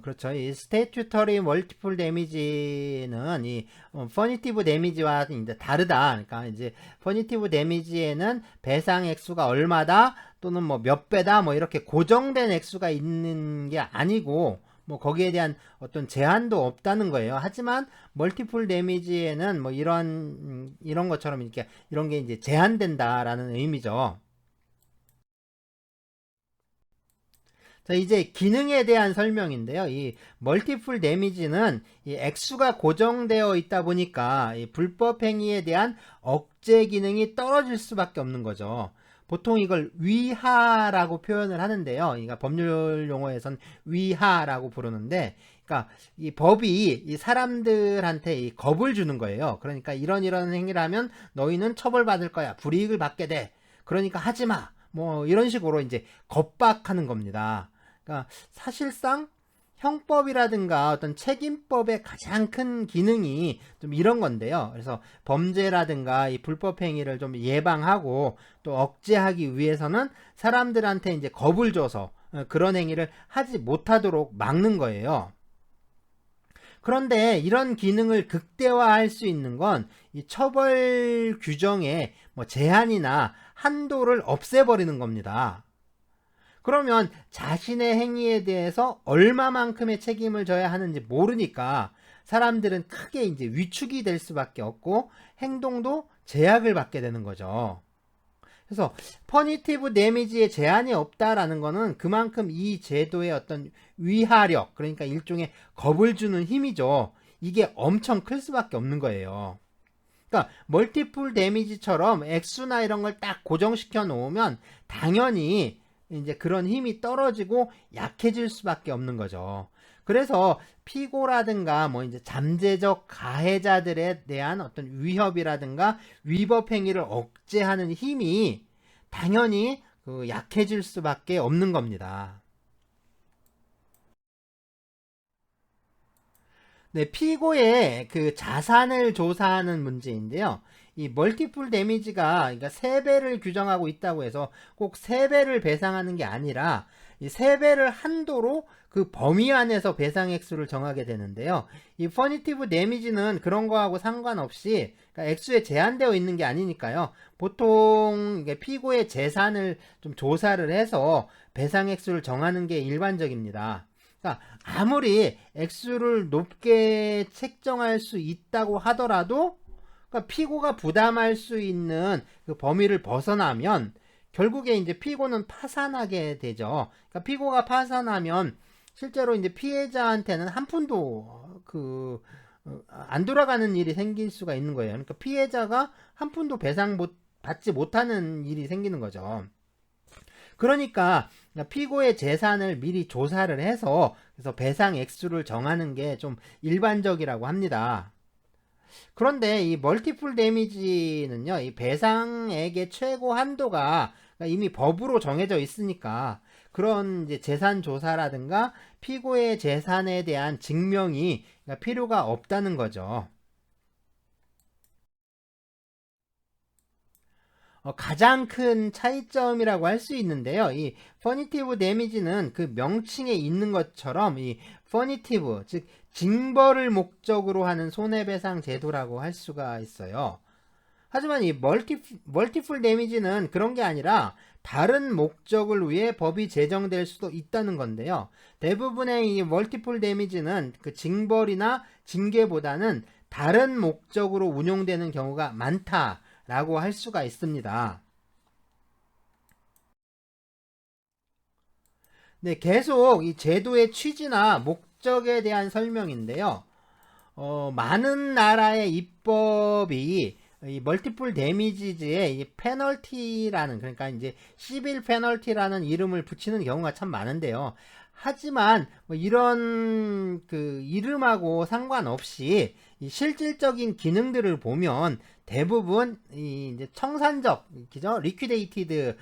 그렇죠. 이 statutory multiple damage는 이 punitive damage와 이제 다르다. 그러니까 이제 punitive damage에는 배상 액수가 얼마다 또는 뭐 몇 배다 뭐 이렇게 고정된 액수가 있는 게 아니고 뭐 거기에 대한 어떤 제한도 없다는 거예요. 하지만 멀티플 데미지에는 뭐 이런 것처럼 이렇게 이런 게 이제 제한된다라는 의미죠. 자, 이제 기능에 대한 설명인데요. 이 멀티플 데미지는 이 액수가 고정되어 있다 보니까 이 불법 행위에 대한 억제 기능이 떨어질 수밖에 없는 거죠. 보통 이걸 위하라고 표현을 하는데요. 그러니까 법률 용어에선 위하라고 부르는데, 그러니까 이 법이 이 사람들한테 이 겁을 주는 거예요. 그러니까 이런 행위를 하면 너희는 처벌받을 거야. 불이익을 받게 돼. 그러니까 하지 마. 뭐 이런 식으로 이제 겁박하는 겁니다. 그러니까 사실상 형법이라든가 어떤 책임법의 가장 큰 기능이 좀 이런 건데요. 그래서 범죄라든가 이 불법 행위를 좀 예방하고 또 억제하기 위해서는 사람들한테 이제 겁을 줘서 그런 행위를 하지 못하도록 막는 거예요. 그런데 이런 기능을 극대화할 수 있는 건 이 처벌 규정의 뭐 제한이나 한도를 없애버리는 겁니다. 그러면 자신의 행위에 대해서 얼마만큼의 책임을 져야 하는지 모르니까 사람들은 크게 이제 위축이 될 수밖에 없고 행동도 제약을 받게 되는 거죠. 그래서 퍼니티브 데미지에 제한이 없다라는 거는 그만큼 이 제도의 어떤 위하력, 그러니까 일종의 겁을 주는 힘이죠. 이게 엄청 클 수밖에 없는 거예요. 그러니까 멀티플 데미지처럼 액수나 이런 걸 딱 고정시켜 놓으면 당연히 이제 그런 힘이 떨어지고 약해질 수밖에 없는 거죠. 그래서 피고라든가 뭐 이제 잠재적 가해자들에 대한 어떤 위협이라든가 위법 행위를 억제하는 힘이 당연히 약해질 수밖에 없는 겁니다. 네, 피고의 그 자산을 조사하는 문제인데요. 이 멀티플 데미지가 그러니까 3배를 규정하고 있다고 해서 꼭 3배를 배상하는 게 아니라 이 3배를 한도로 그 범위 안에서 배상 액수를 정하게 되는데요. 이 퍼니티브 데미지는 그런 거하고 상관없이 그러니까 액수에 제한되어 있는 게 아니니까요. 보통 이게 피고의 재산을 좀 조사를 해서 배상 액수를 정하는 게 일반적입니다. 그러니까 아무리 액수를 높게 책정할 수 있다고 하더라도 그러니까 피고가 부담할 수 있는 그 범위를 벗어나면 결국에 이제 피고는 파산하게 되죠. 그러니까 피고가 파산하면 실제로 이제 피해자한테는 한 푼도 안 돌아가는 일이 생길 수가 있는 거예요. 그러니까 피해자가 한 푼도 배상 받지 못하는 일이 생기는 거죠. 그러니까 피고의 재산을 미리 조사를 해서 그래서 배상 액수를 정하는 게 좀 일반적이라고 합니다. 그런데 이 멀티플 데미지는요, 이 배상액의 최고 한도가 이미 법으로 정해져 있으니까 그런 이제 재산 조사라든가 피고의 재산에 대한 증명이 필요가 없다는 거죠. 가장 큰 차이점이라고 할 수 있는데요. 이 퍼니티브 데미지는 그 명칭에 있는 것처럼 이 퍼니티브, 즉 징벌을 목적으로 하는 손해배상 제도라고 할 수가 있어요. 하지만 이 멀티플 데미지는 그런 게 아니라 다른 목적을 위해 법이 제정될 수도 있다는 건데요. 대부분의 이 멀티플 데미지는 그 징벌이나 징계보다는 다른 목적으로 운용되는 경우가 많다라고 할 수가 있습니다. 네, 계속 이 제도의 취지나 목적에 대한 설명인데요. 많은 나라의 입법이 이 멀티플 데미지즈에 이 페널티라는 그러니까 이제 시빌 페널티라는 이름을 붙이는 경우가 참 많은데요. 하지만 뭐 이런 그 이름하고 상관없이 이 실질적인 기능들을 보면 대부분 이 이제 청산적 그죠? 리퀴데이티드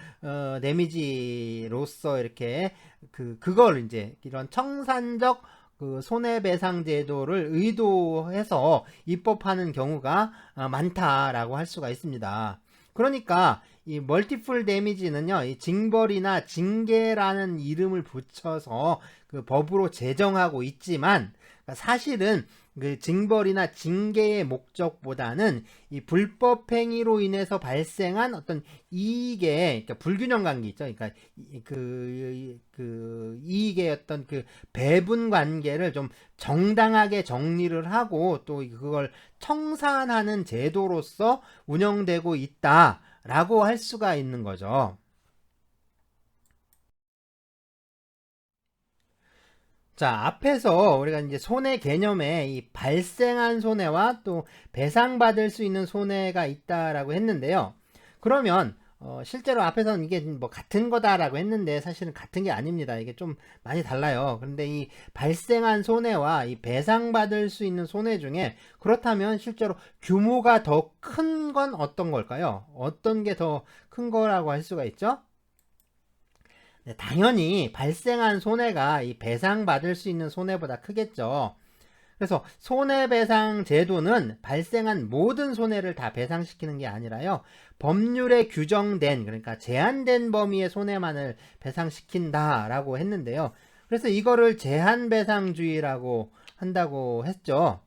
데미지로서 이렇게 그걸 이제 이런 청산적 그 손해배상 제도를 의도해서 입법하는 경우가 많다라고 할 수가 있습니다. 그러니까 이 멀티플 데미지는요, 이 징벌이나 징계라는 이름을 붙여서 그 법으로 제정하고 있지만 사실은 그 징벌이나 징계의 목적보다는 이 불법 행위로 인해서 발생한 어떤 이익의 그러니까 불균형 관계 있죠. 그러니까 그 이익의 어떤 그 배분 관계를 좀 정당하게 정리를 하고 또 그걸 청산하는 제도로서 운영되고 있다라고 할 수가 있는 거죠. 자, 앞에서 우리가 이제 손해 개념에 이 발생한 손해와 또 배상받을 수 있는 손해가 있다라고 했는데요. 그러면 실제로 앞에서는 이게 뭐 같은 거다라고 했는데 사실은 같은 게 아닙니다. 이게 좀 많이 달라요. 그런데 이 발생한 손해와 이 배상받을 수 있는 손해 중에 그렇다면 실제로 규모가 더 큰 건 어떤 걸까요? 어떤 게 더 큰 거라고 할 수가 있죠? 네, 당연히 발생한 손해가 이 배상받을 수 있는 손해보다 크겠죠. 그래서 손해배상 제도는 발생한 모든 손해를 다 배상시키는 게 아니라요, 법률에 규정된, 그러니까 제한된 범위의 손해만을 배상시킨다라고 했는데요. 그래서 이거를 제한배상주의라고 한다고 했죠.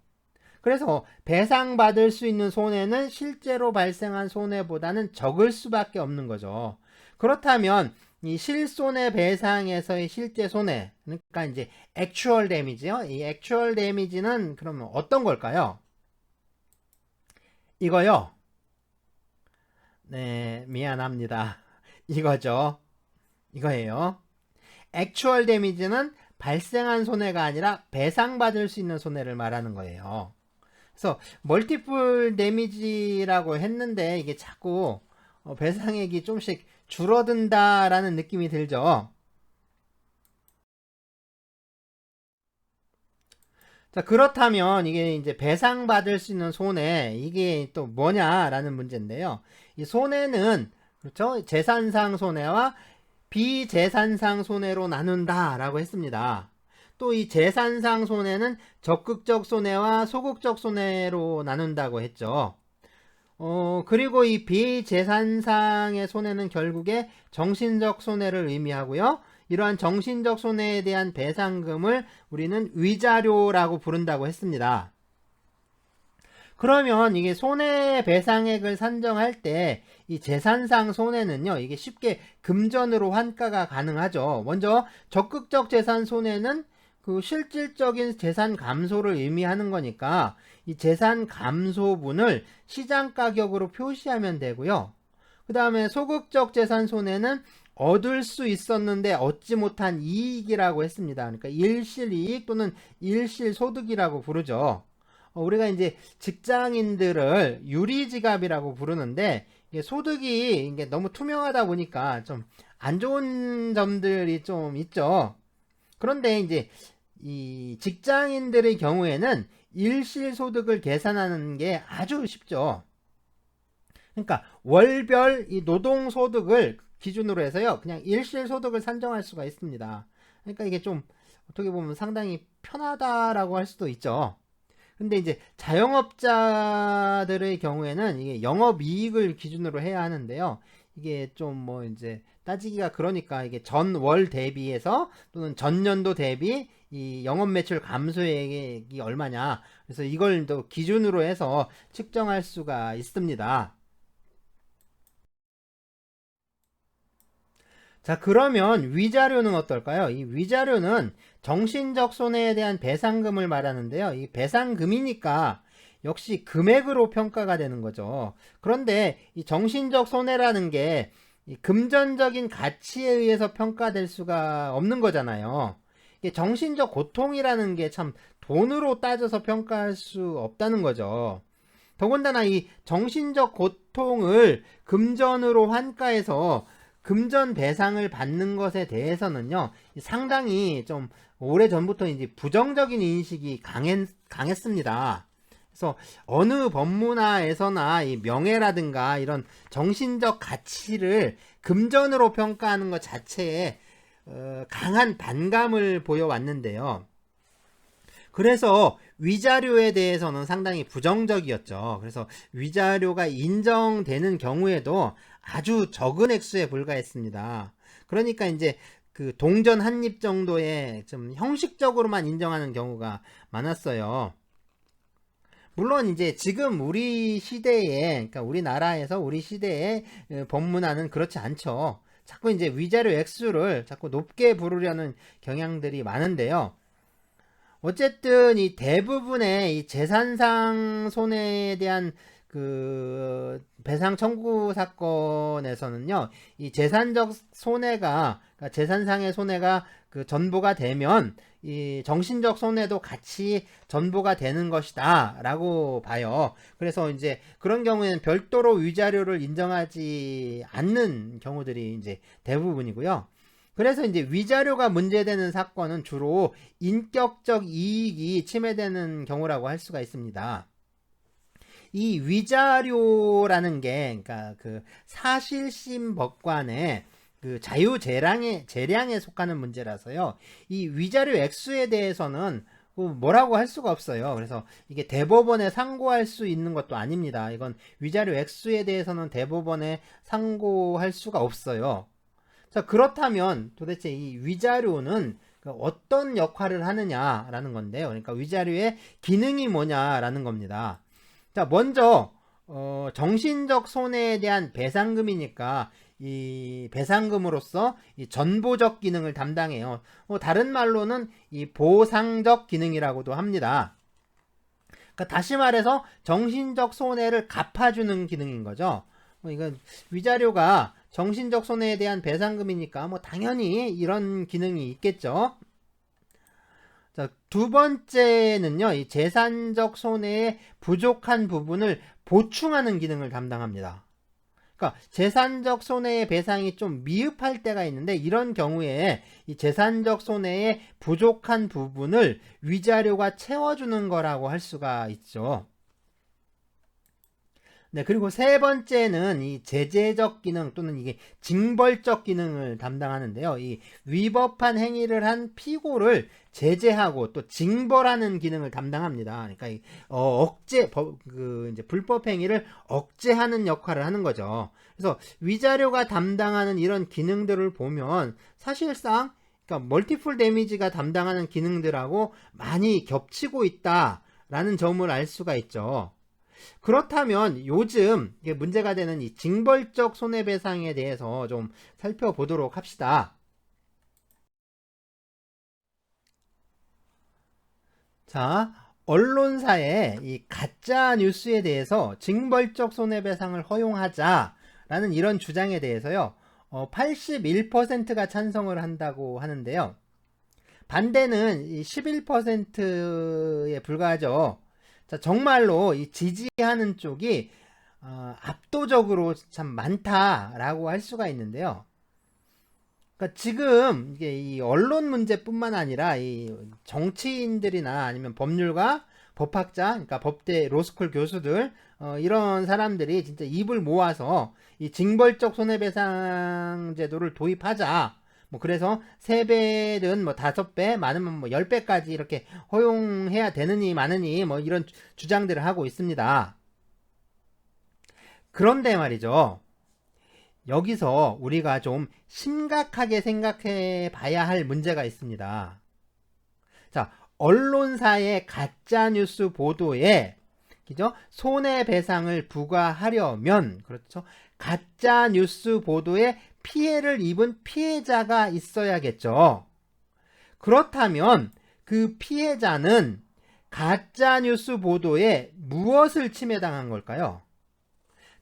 그래서 배상받을 수 있는 손해는 실제로 발생한 손해보다는 적을 수밖에 없는 거죠. 그렇다면 이 실손해배상에서의 실제 손해, 그러니까 이제 액츄얼 데미지요. 이 액츄얼 데미지는 그러면 어떤 걸까요? 이거요. 네, 미안합니다. 이거죠. 이거예요. 액츄얼 데미지는 발생한 손해가 아니라 배상받을 수 있는 손해를 말하는 거예요. 그래서 멀티플 데미지라고 했는데 이게 자꾸 배상액이 좀씩 줄어든다라는 느낌이 들죠. 자, 그렇다면 이게 이제 배상받을 수 있는 손해, 이게 또 뭐냐라는 문제인데요. 이 손해는, 그렇죠? 재산상 손해와 비재산상 손해로 나눈다라고 했습니다. 또 이 재산상 손해는 적극적 손해와 소극적 손해로 나눈다고 했죠. 그리고 이 비재산상의 손해는 결국에 정신적 손해를 의미하고요. 이러한 정신적 손해에 대한 배상금을 우리는 위자료라고 부른다고 했습니다. 그러면 이게 손해배상액을 산정할 때 이 재산상 손해는요, 이게 쉽게 금전으로 환가가 가능하죠. 먼저 적극적 재산 손해는 그 실질적인 재산 감소를 의미하는 거니까 이 재산 감소분을 시장 가격으로 표시하면 되고요. 그 다음에 소극적 재산 손해는 얻을 수 있었는데 얻지 못한 이익이라고 했습니다. 그러니까 일실이익 또는 일실소득이라고 부르죠. 우리가 이제 직장인들을 유리지갑이라고 부르는데, 이게 소득이 이게 너무 투명하다 보니까 좀 안 좋은 점들이 좀 있죠. 그런데 이제 이 직장인들의 경우에는 일실소득을 계산하는 게 아주 쉽죠. 그러니까 월별 이 노동소득을 기준으로 해서요, 그냥 일실소득을 산정할 수가 있습니다. 그러니까 이게 좀 어떻게 보면 상당히 편하다라고 할 수도 있죠. 근데 이제 자영업자들의 경우에는 이게 영업이익을 기준으로 해야 하는데요. 이게 좀 뭐 이제 따지기가 그러니까 이게 전월 대비해서 또는 전년도 대비 이 영업 매출 감소액이 얼마냐. 그래서 이걸 또 기준으로 해서 측정할 수가 있습니다. 자, 그러면 위자료는 어떨까요? 이 위자료는 정신적 손해에 대한 배상금을 말하는데요. 이 배상금이니까 역시 금액으로 평가가 되는 거죠. 그런데 이 정신적 손해라는 게 이 금전적인 가치에 의해서 평가될 수가 없는 거잖아요. 이게 정신적 고통이라는 게 참 돈으로 따져서 평가할 수 없다는 거죠. 더군다나 이 정신적 고통을 금전으로 환가해서 금전 배상을 받는 것에 대해서는요, 상당히 좀 오래전부터 이제 부정적인 인식이 강했습니다. 그래서 어느 법문화에서나 이 명예라든가 이런 정신적 가치를 금전으로 평가하는 것 자체에 강한 반감을 보여왔는데요. 그래서 위자료에 대해서는 상당히 부정적이었죠. 그래서 위자료가 인정되는 경우에도 아주 적은 액수에 불과했습니다. 그러니까 이제 그 동전 한 입 정도의 좀 형식적으로만 인정하는 경우가 많았어요. 물론 이제 지금 우리 시대에, 그러니까 우리나라에서 우리 시대의 법문화는 그렇지 않죠. 자꾸 이제 위자료 액수를 자꾸 높게 부르려는 경향들이 많은데요. 어쨌든 이 대부분의 이 재산상 손해에 대한 그 배상 청구 사건에서는요, 이 재산적 손해가, 그러니까 재산상의 손해가 그 전부가 되면 이 정신적 손해도 같이 전부가 되는 것이다 라고 봐요. 그래서 이제 그런 경우에는 별도로 위자료를 인정하지 않는 경우들이 이제 대부분이고요. 그래서 이제 위자료가 문제되는 사건은 주로 인격적 이익이 침해되는 경우라고 할 수가 있습니다. 이 위자료라는 게, 그러니까 그 사실심 법관의 그 재량에 속하는 문제라서요. 이 위자료 액수에 대해서는 뭐라고 할 수가 없어요. 그래서 이게 대법원에 상고할 수 있는 것도 아닙니다. 이건 위자료 액수에 대해서는 대법원에 상고할 수가 없어요. 자, 그렇다면 도대체 이 위자료는 어떤 역할을 하느냐라는 건데요. 그러니까 위자료의 기능이 뭐냐라는 겁니다. 자, 먼저 정신적 손해에 대한 배상금이니까 이 배상금으로서 이 전보적 기능을 담당해요. 다른 말로는 이 보상적 기능이라고도 합니다. 그러니까 다시 말해서 정신적 손해를 갚아주는 기능인 거죠. 이건 위자료가 정신적 손해에 대한 배상금이니까 당연히 이런 기능이 있겠죠. 자, 두 번째는요, 이 재산적 손해의 부족한 부분을 보충하는 기능을 담당합니다. 그러니까 재산적 손해의 배상이 좀 미흡할 때가 있는데, 이런 경우에 이 재산적 손해의 부족한 부분을 위자료가 채워주는 거라고 할 수가 있죠. 네, 그리고 세 번째는 이 제재적 기능 또는 이게 징벌적 기능을 담당하는데요. 이 위법한 행위를 한 피고를 제재하고 또 징벌하는 기능을 담당합니다. 그러니까 이제 불법 행위를 억제하는 역할을 하는 거죠. 그래서 위자료가 담당하는 이런 기능들을 보면 사실상 그러니까 멀티플 데미지가 담당하는 기능들하고 많이 겹치고 있다라는 점을 알 수가 있죠. 그렇다면 요즘 문제가 되는 이 징벌적 손해배상에 대해서 좀 살펴보도록 합시다. 자, 언론사의 이 가짜 뉴스에 대해서 징벌적 손해배상을 허용하자라는 이런 주장에 대해서요, 81%가 찬성을 한다고 하는데요. 반대는 11%에 불과하죠. 자, 정말로 이 지지하는 쪽이 압도적으로 참 많다라고 할 수가 있는데요. 그러니까 지금 이게 이 언론 문제뿐만 아니라 이 정치인들이나 아니면 법률가, 법학자, 그러니까 법대 로스쿨 교수들 이런 사람들이 진짜 입을 모아서 이 징벌적 손해배상 제도를 도입하자. 그래서 3배든 5배, 많으면 10배까지 이렇게 허용해야 되느니 마느니 이런 주장들을 하고 있습니다. 그런데 말이죠. 여기서 우리가 좀 심각하게 생각해 봐야 할 문제가 있습니다. 자, 언론사의 가짜뉴스 보도에 그죠? 손해배상을 부과하려면 그렇죠? 가짜뉴스 보도에 피해를 입은 피해자가 있어야겠죠. 그렇다면 그 피해자는 가짜뉴스 보도에 무엇을 침해당한 걸까요?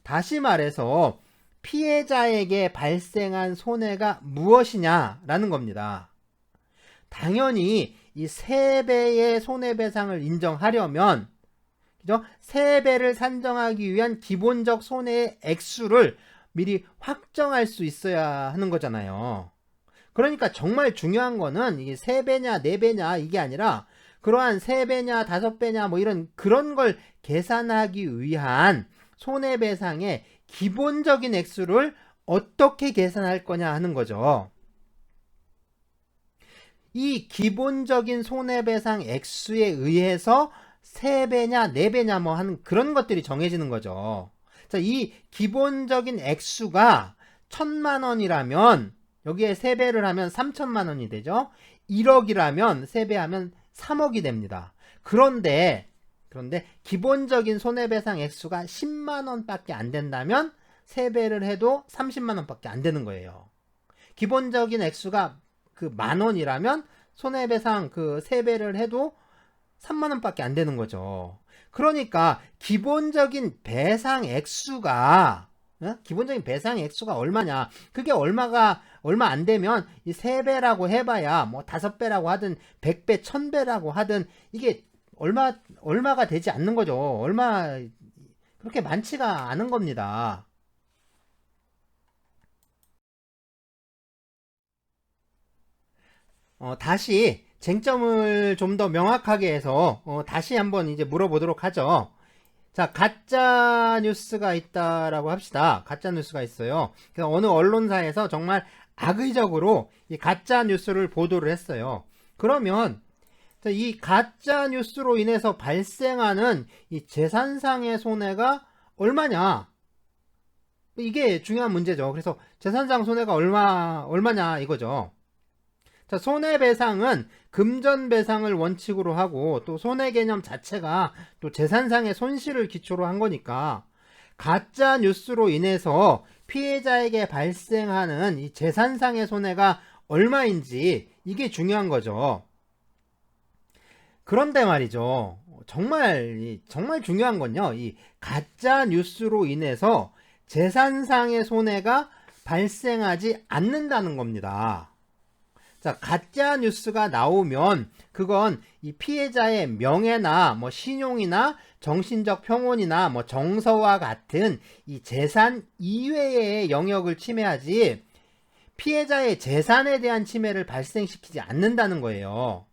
다시 말해서 피해자에게 발생한 손해가 무엇이냐라는 겁니다. 당연히 이 3배의 손해배상을 인정하려면 그죠? 3배를 산정하기 위한 기본적 손해의 액수를 미리 확정할 수 있어야 하는 거잖아요. 그러니까 정말 중요한 거는 이게 3배냐 4배냐 이게 아니라 그러한 3배냐 5배냐 이런 그런 걸 계산하기 위한 손해배상의 기본적인 액수를 어떻게 계산할 거냐 하는 거죠. 이 기본적인 손해배상 액수에 의해서 3배냐 4배냐 하는 그런 것들이 정해지는 거죠. 자, 이 기본적인 액수가 1,000만원이라면 여기에 3배를 하면 3,000만원이 되죠. 1억이라면 3배하면 3억이 됩니다. 그런데 기본적인 손해배상 액수가 10만원 밖에 안 된다면 3배를 해도 30만원 밖에 안 되는 거예요. 기본적인 액수가 그 만원이라면 손해배상 그 3배를 해도 3만원 밖에 안 되는 거죠. 그러니까 기본적인 배상 액수가 얼마냐? 그게 얼마 안 되면 이 3배라고 해봐야 5배라고 하든 100배, 1000배라고 하든 이게 얼마가 되지 않는 거죠. 그렇게 많지가 않은 겁니다. 다시 쟁점을 좀 더 명확하게 해서 다시 한번 이제 물어보도록 하죠. 자, 가짜 뉴스가 있다라고 합시다. 가짜 뉴스가 있어요. 그래서 어느 언론사에서 정말 악의적으로 이 가짜 뉴스를 보도를 했어요. 그러면 이 가짜 뉴스로 인해서 발생하는 이 재산상의 손해가 얼마냐? 이게 중요한 문제죠. 그래서 재산상 손해가 얼마냐 이거죠. 자, 손해배상은 금전배상을 원칙으로 하고 또 손해개념 자체가 또 재산상의 손실을 기초로 한 거니까 가짜 뉴스로 인해서 피해자에게 발생하는 이 재산상의 손해가 얼마인지 이게 중요한 거죠. 그런데 말이죠. 정말 중요한 건요. 이 가짜 뉴스로 인해서 재산상의 손해가 발생하지 않는다는 겁니다. 자, 가짜 뉴스가 나오면 그건 이 피해자의 명예나 뭐 신용이나 정신적 평온이나 뭐 정서와 같은 이 재산 이외의 영역을 침해하지 피해자의 재산에 대한 침해를 발생시키지 않는다는 거예요.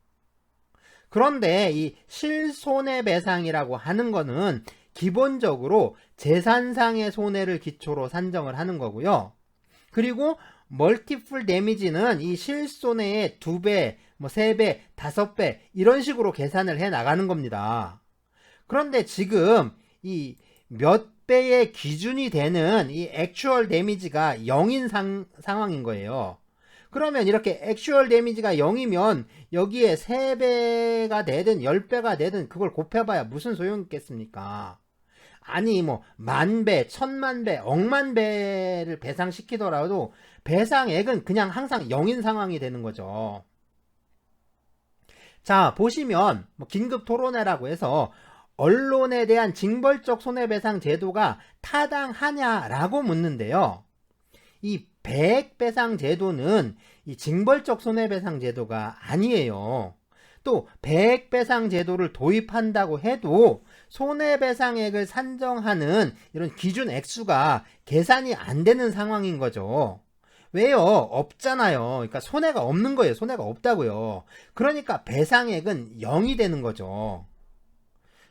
그런데 이 실손해배상이라고 하는 거는 기본적으로 재산상의 손해를 기초로 산정을 하는 거고요. 그리고 멀티플 데미지는 이 실손해의 2배, 뭐 3배, 5배 이런 식으로 계산을 해 나가는 겁니다. 그런데 지금 이 몇 배의 기준이 되는 이 액추얼 데미지가 0인 상황인 거예요. 그러면 이렇게 액추얼 데미지가 0이면 여기에 3배가 되든 10배가 되든 그걸 곱해봐야 무슨 소용이 있겠습니까? 아니 뭐 10,000배, 10,000,000배, 억만 배를 배상시키더라도 배상액은 그냥 항상 0인 상황이 되는 거죠. 자, 보시면 뭐 긴급 토론회라고 해서 언론에 대한 징벌적 손해배상 제도가 타당하냐라고 묻는데요. 이 배액배상 제도는 이 징벌적 손해배상 제도가 아니에요. 또 배액배상 제도를 도입한다고 해도 손해배상액을 산정하는 이런 기준 액수가 계산이 안 되는 상황인 거죠. 왜요? 없잖아요. 그러니까 손해가 없는 거예요. 손해가 없다고요. 그러니까 배상액은 0이 되는 거죠.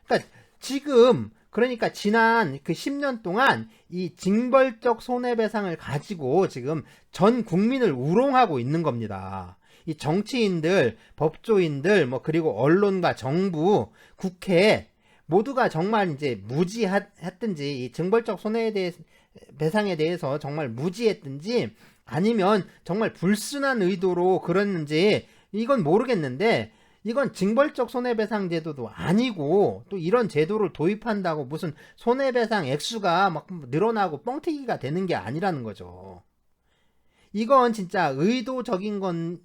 그러니까 지금 그러니까 지난 그 10년 동안 이 징벌적 손해배상을 가지고 지금 전 국민을 우롱하고 있는 겁니다. 이 정치인들, 법조인들, 뭐 그리고 언론과 정부, 국회 모두가 정말 이제 무지했든지 이 징벌적 손해배상에 대해서 정말 무지했든지 아니면 정말 불순한 의도로 그랬는지 이건 모르겠는데 이건 징벌적 손해배상 제도도 아니고 또 이런 제도를 도입한다고 무슨 손해배상 액수가 막 늘어나고 뻥튀기가 되는 게 아니라는 거죠. 이건 진짜 의도적인 건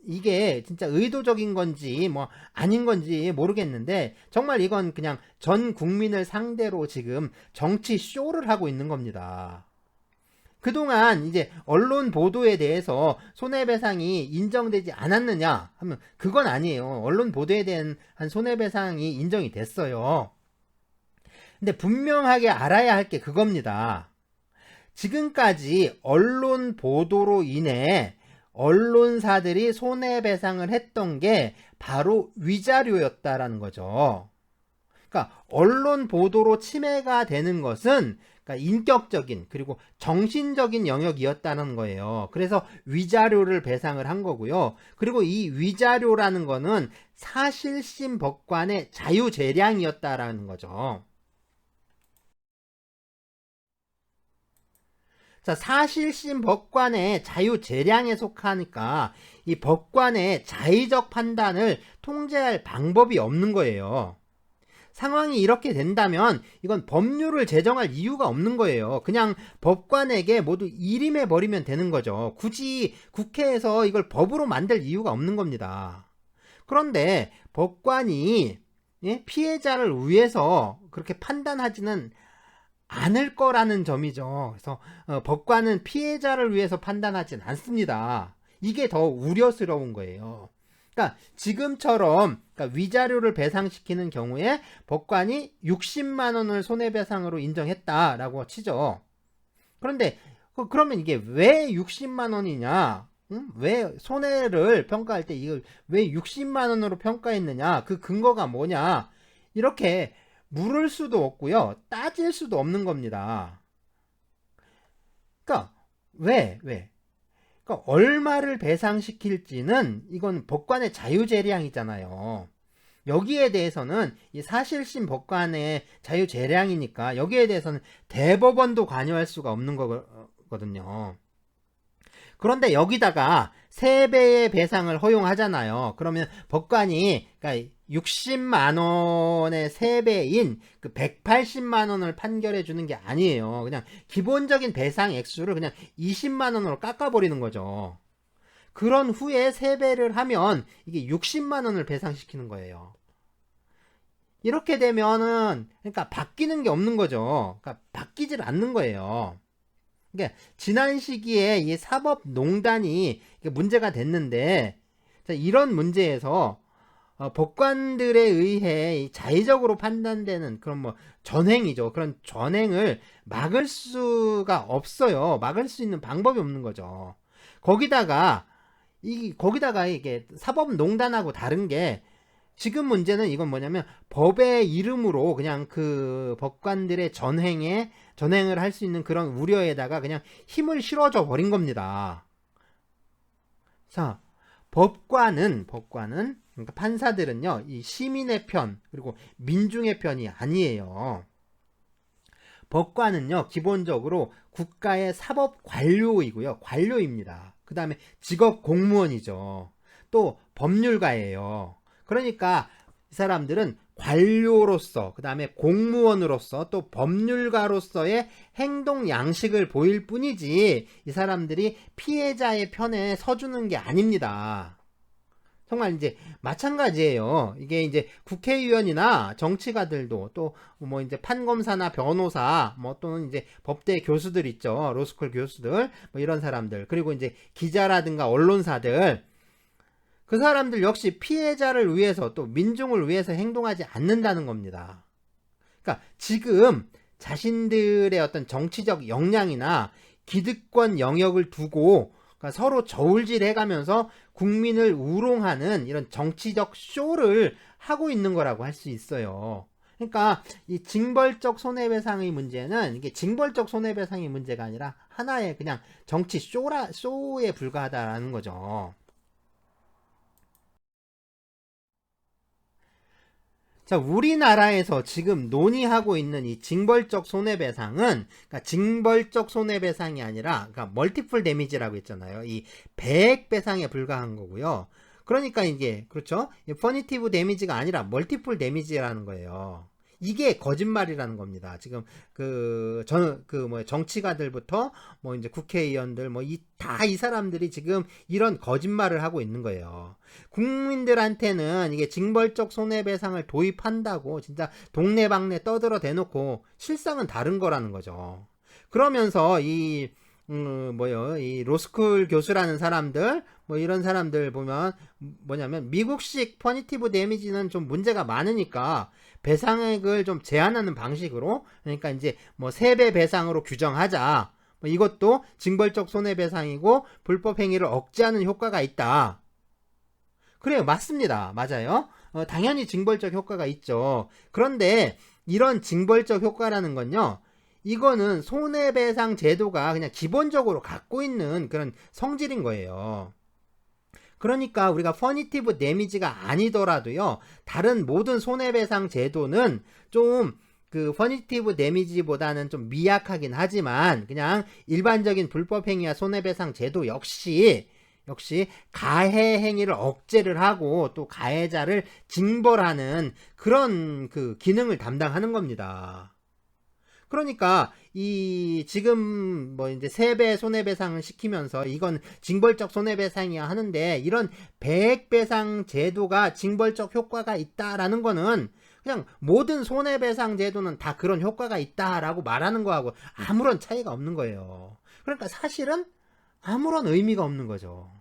이게 진짜 의도적인 건지 뭐 아닌 건지 모르겠는데 정말 이건 그냥 전 국민을 상대로 지금 정치 쇼를 하고 있는 겁니다. 그동안 이제 언론 보도에 대해서 손해배상이 인정되지 않았느냐 하면 그건 아니에요. 언론 보도에 대한 손해배상이 인정이 됐어요. 근데 분명하게 알아야 할 게 그겁니다. 지금까지 언론 보도로 인해 언론사들이 손해배상을 했던 게 바로 위자료였다라는 거죠. 그러니까 언론 보도로 침해가 되는 것은 그러니까 인격적인 그리고 정신적인 영역이었다는 거예요. 그래서 위자료를 배상을 한 거고요. 그리고 이 위자료라는 거는 사실심 법관의 자유재량이었다라는 거죠. 자, 사실심 법관의 자유재량에 속하니까 이 법관의 자의적 판단을 통제할 방법이 없는 거예요. 상황이 이렇게 된다면 이건 법률을 제정할 이유가 없는 거예요. 그냥 법관에게 모두 일임해 버리면 되는 거죠. 굳이 국회에서 이걸 법으로 만들 이유가 없는 겁니다. 그런데 법관이 피해자를 위해서 그렇게 판단하지는 않을 거라는 점이죠. 그래서 법관은 피해자를 위해서 판단하진 않습니다. 이게 더 우려스러운 거예요. 그러니까 지금처럼 그러니까 위자료를 배상시키는 경우에 법관이 60만 원을 손해배상으로 인정했다라고 치죠. 그런데 그러면 이게 왜 60만 원이냐? 왜 손해를 평가할 때 이걸 왜 60만 원으로 평가했느냐? 그 근거가 뭐냐? 이렇게 물을 수도 없고요. 따질 수도 없는 겁니다. 그러니까 왜? 그러니까 얼마를 배상시킬지는 이건 법관의 자유재량이잖아요. 여기에 대해서는 이 사실심 법관의 자유재량이니까 여기에 대해서는 대법원도 관여할 수가 없는 거거든요. 그런데 여기다가 3배의 배상을 허용하잖아요. 그러면 법관이 그러니까 60만 원의 3배인 그 180만 원을 판결해 주는 게 아니에요. 그냥 기본적인 배상 액수를 그냥 20만 원으로 깎아버리는 거죠. 그런 후에 3배를 하면 이게 60만 원을 배상시키는 거예요. 이렇게 되면은 그러니까 바뀌는 게 없는 거죠. 그러니까 바뀌질 않는 거예요. 그러니까 지난 시기에 이 사법농단이 문제가 됐는데 이런 문제에서 법관들에 의해 자의적으로 판단되는 그런 뭐 전행이죠. 그런 전행을 막을 수가 없어요. 막을 수 있는 방법이 없는 거죠. 거기다가 이게 사법농단하고 다른 게 지금 문제는 이건 뭐냐면 법의 이름으로 그냥 그 법관들의 전행을 할 수 있는 그런 우려에다가 그냥 힘을 실어줘 버린 겁니다. 자, 법관은 그러니까 판사들은요, 이 시민의 편 그리고 민중의 편이 아니에요. 법관은요, 기본적으로 국가의 사법 관료이고요, 관료입니다. 그 다음에 직업 공무원이죠. 또 법률가예요. 그러니까 이 사람들은 관료로서, 그 다음에 공무원으로서, 또 법률가로서의 행동 양식을 보일 뿐이지 이 사람들이 피해자의 편에 서주는 게 아닙니다. 정말 이제 마찬가지예요. 이게 이제 국회의원이나 정치가들도 또 뭐 이제 판검사나 변호사 뭐 또는 이제 법대 교수들 있죠. 로스쿨 교수들 뭐 이런 사람들, 그리고 이제 기자라든가 언론사들, 그 사람들 역시 피해자를 위해서 또 민중을 위해서 행동하지 않는다는 겁니다. 그러니까 지금 자신들의 어떤 정치적 역량이나 기득권 영역을 두고 그러니까 서로 저울질해가면서 국민을 우롱하는 이런 정치적 쇼를 하고 있는 거라고 할 수 있어요. 그러니까 이 징벌적 손해배상의 문제는 이게 징벌적 손해배상의 문제가 아니라 하나의 그냥 정치 쇼에 불과하다라는 거죠. 자, 우리나라에서 지금 논의하고 있는 이 징벌적 손해배상은, 그러니까 징벌적 손해배상이 아니라, 그러니까 멀티플 데미지라고 했잖아요. 이 배액 배상에 불과한 거고요. 그러니까 이게, 그렇죠? 퍼니티브 데미지가 아니라 멀티플 데미지라는 거예요. 이게 거짓말이라는 겁니다. 지금 정치가들부터 뭐 이제 국회의원들 다 이 사람들이 지금 이런 거짓말을 하고 있는 거예요. 국민들한테는 이게 징벌적 손해배상을 도입한다고 진짜 동네방네 떠들어 대놓고 실상은 다른 거라는 거죠. 그러면서 이 로스쿨 교수라는 사람들, 뭐 이런 사람들 보면 뭐냐면 미국식 퍼니티브 데미지는 좀 문제가 많으니까 배상액을 좀 제한하는 방식으로, 그러니까 이제 뭐 3배 배상으로 규정하자. 뭐 이것도 징벌적 손해배상이고 불법 행위를 억제하는 효과가 있다. 그래요, 맞습니다. 맞아요. 당연히 징벌적 효과가 있죠. 그런데 이런 징벌적 효과라는 건요, 이거는 손해배상 제도가 그냥 기본적으로 갖고 있는 그런 성질인 거예요. 그러니까 우리가 퍼니티브 데미지가 아니더라도요, 다른 모든 손해배상 제도는 좀 퍼니티브 데미지보다는 좀 미약하긴 하지만 그냥 일반적인 불법행위와 손해배상 제도 역시 가해 행위를 억제를 하고 또 가해자를 징벌하는 그런 기능을 담당하는 겁니다. 그러니까 지금 뭐 이제 3배 손해배상을 시키면서 이건 징벌적 손해배상이야 하는데, 이런 배액배상 제도가 징벌적 효과가 있다라는 거는 그냥 모든 손해배상 제도는 다 그런 효과가 있다라고 말하는 거하고 아무런 차이가 없는 거예요. 그러니까 사실은 아무런 의미가 없는 거죠.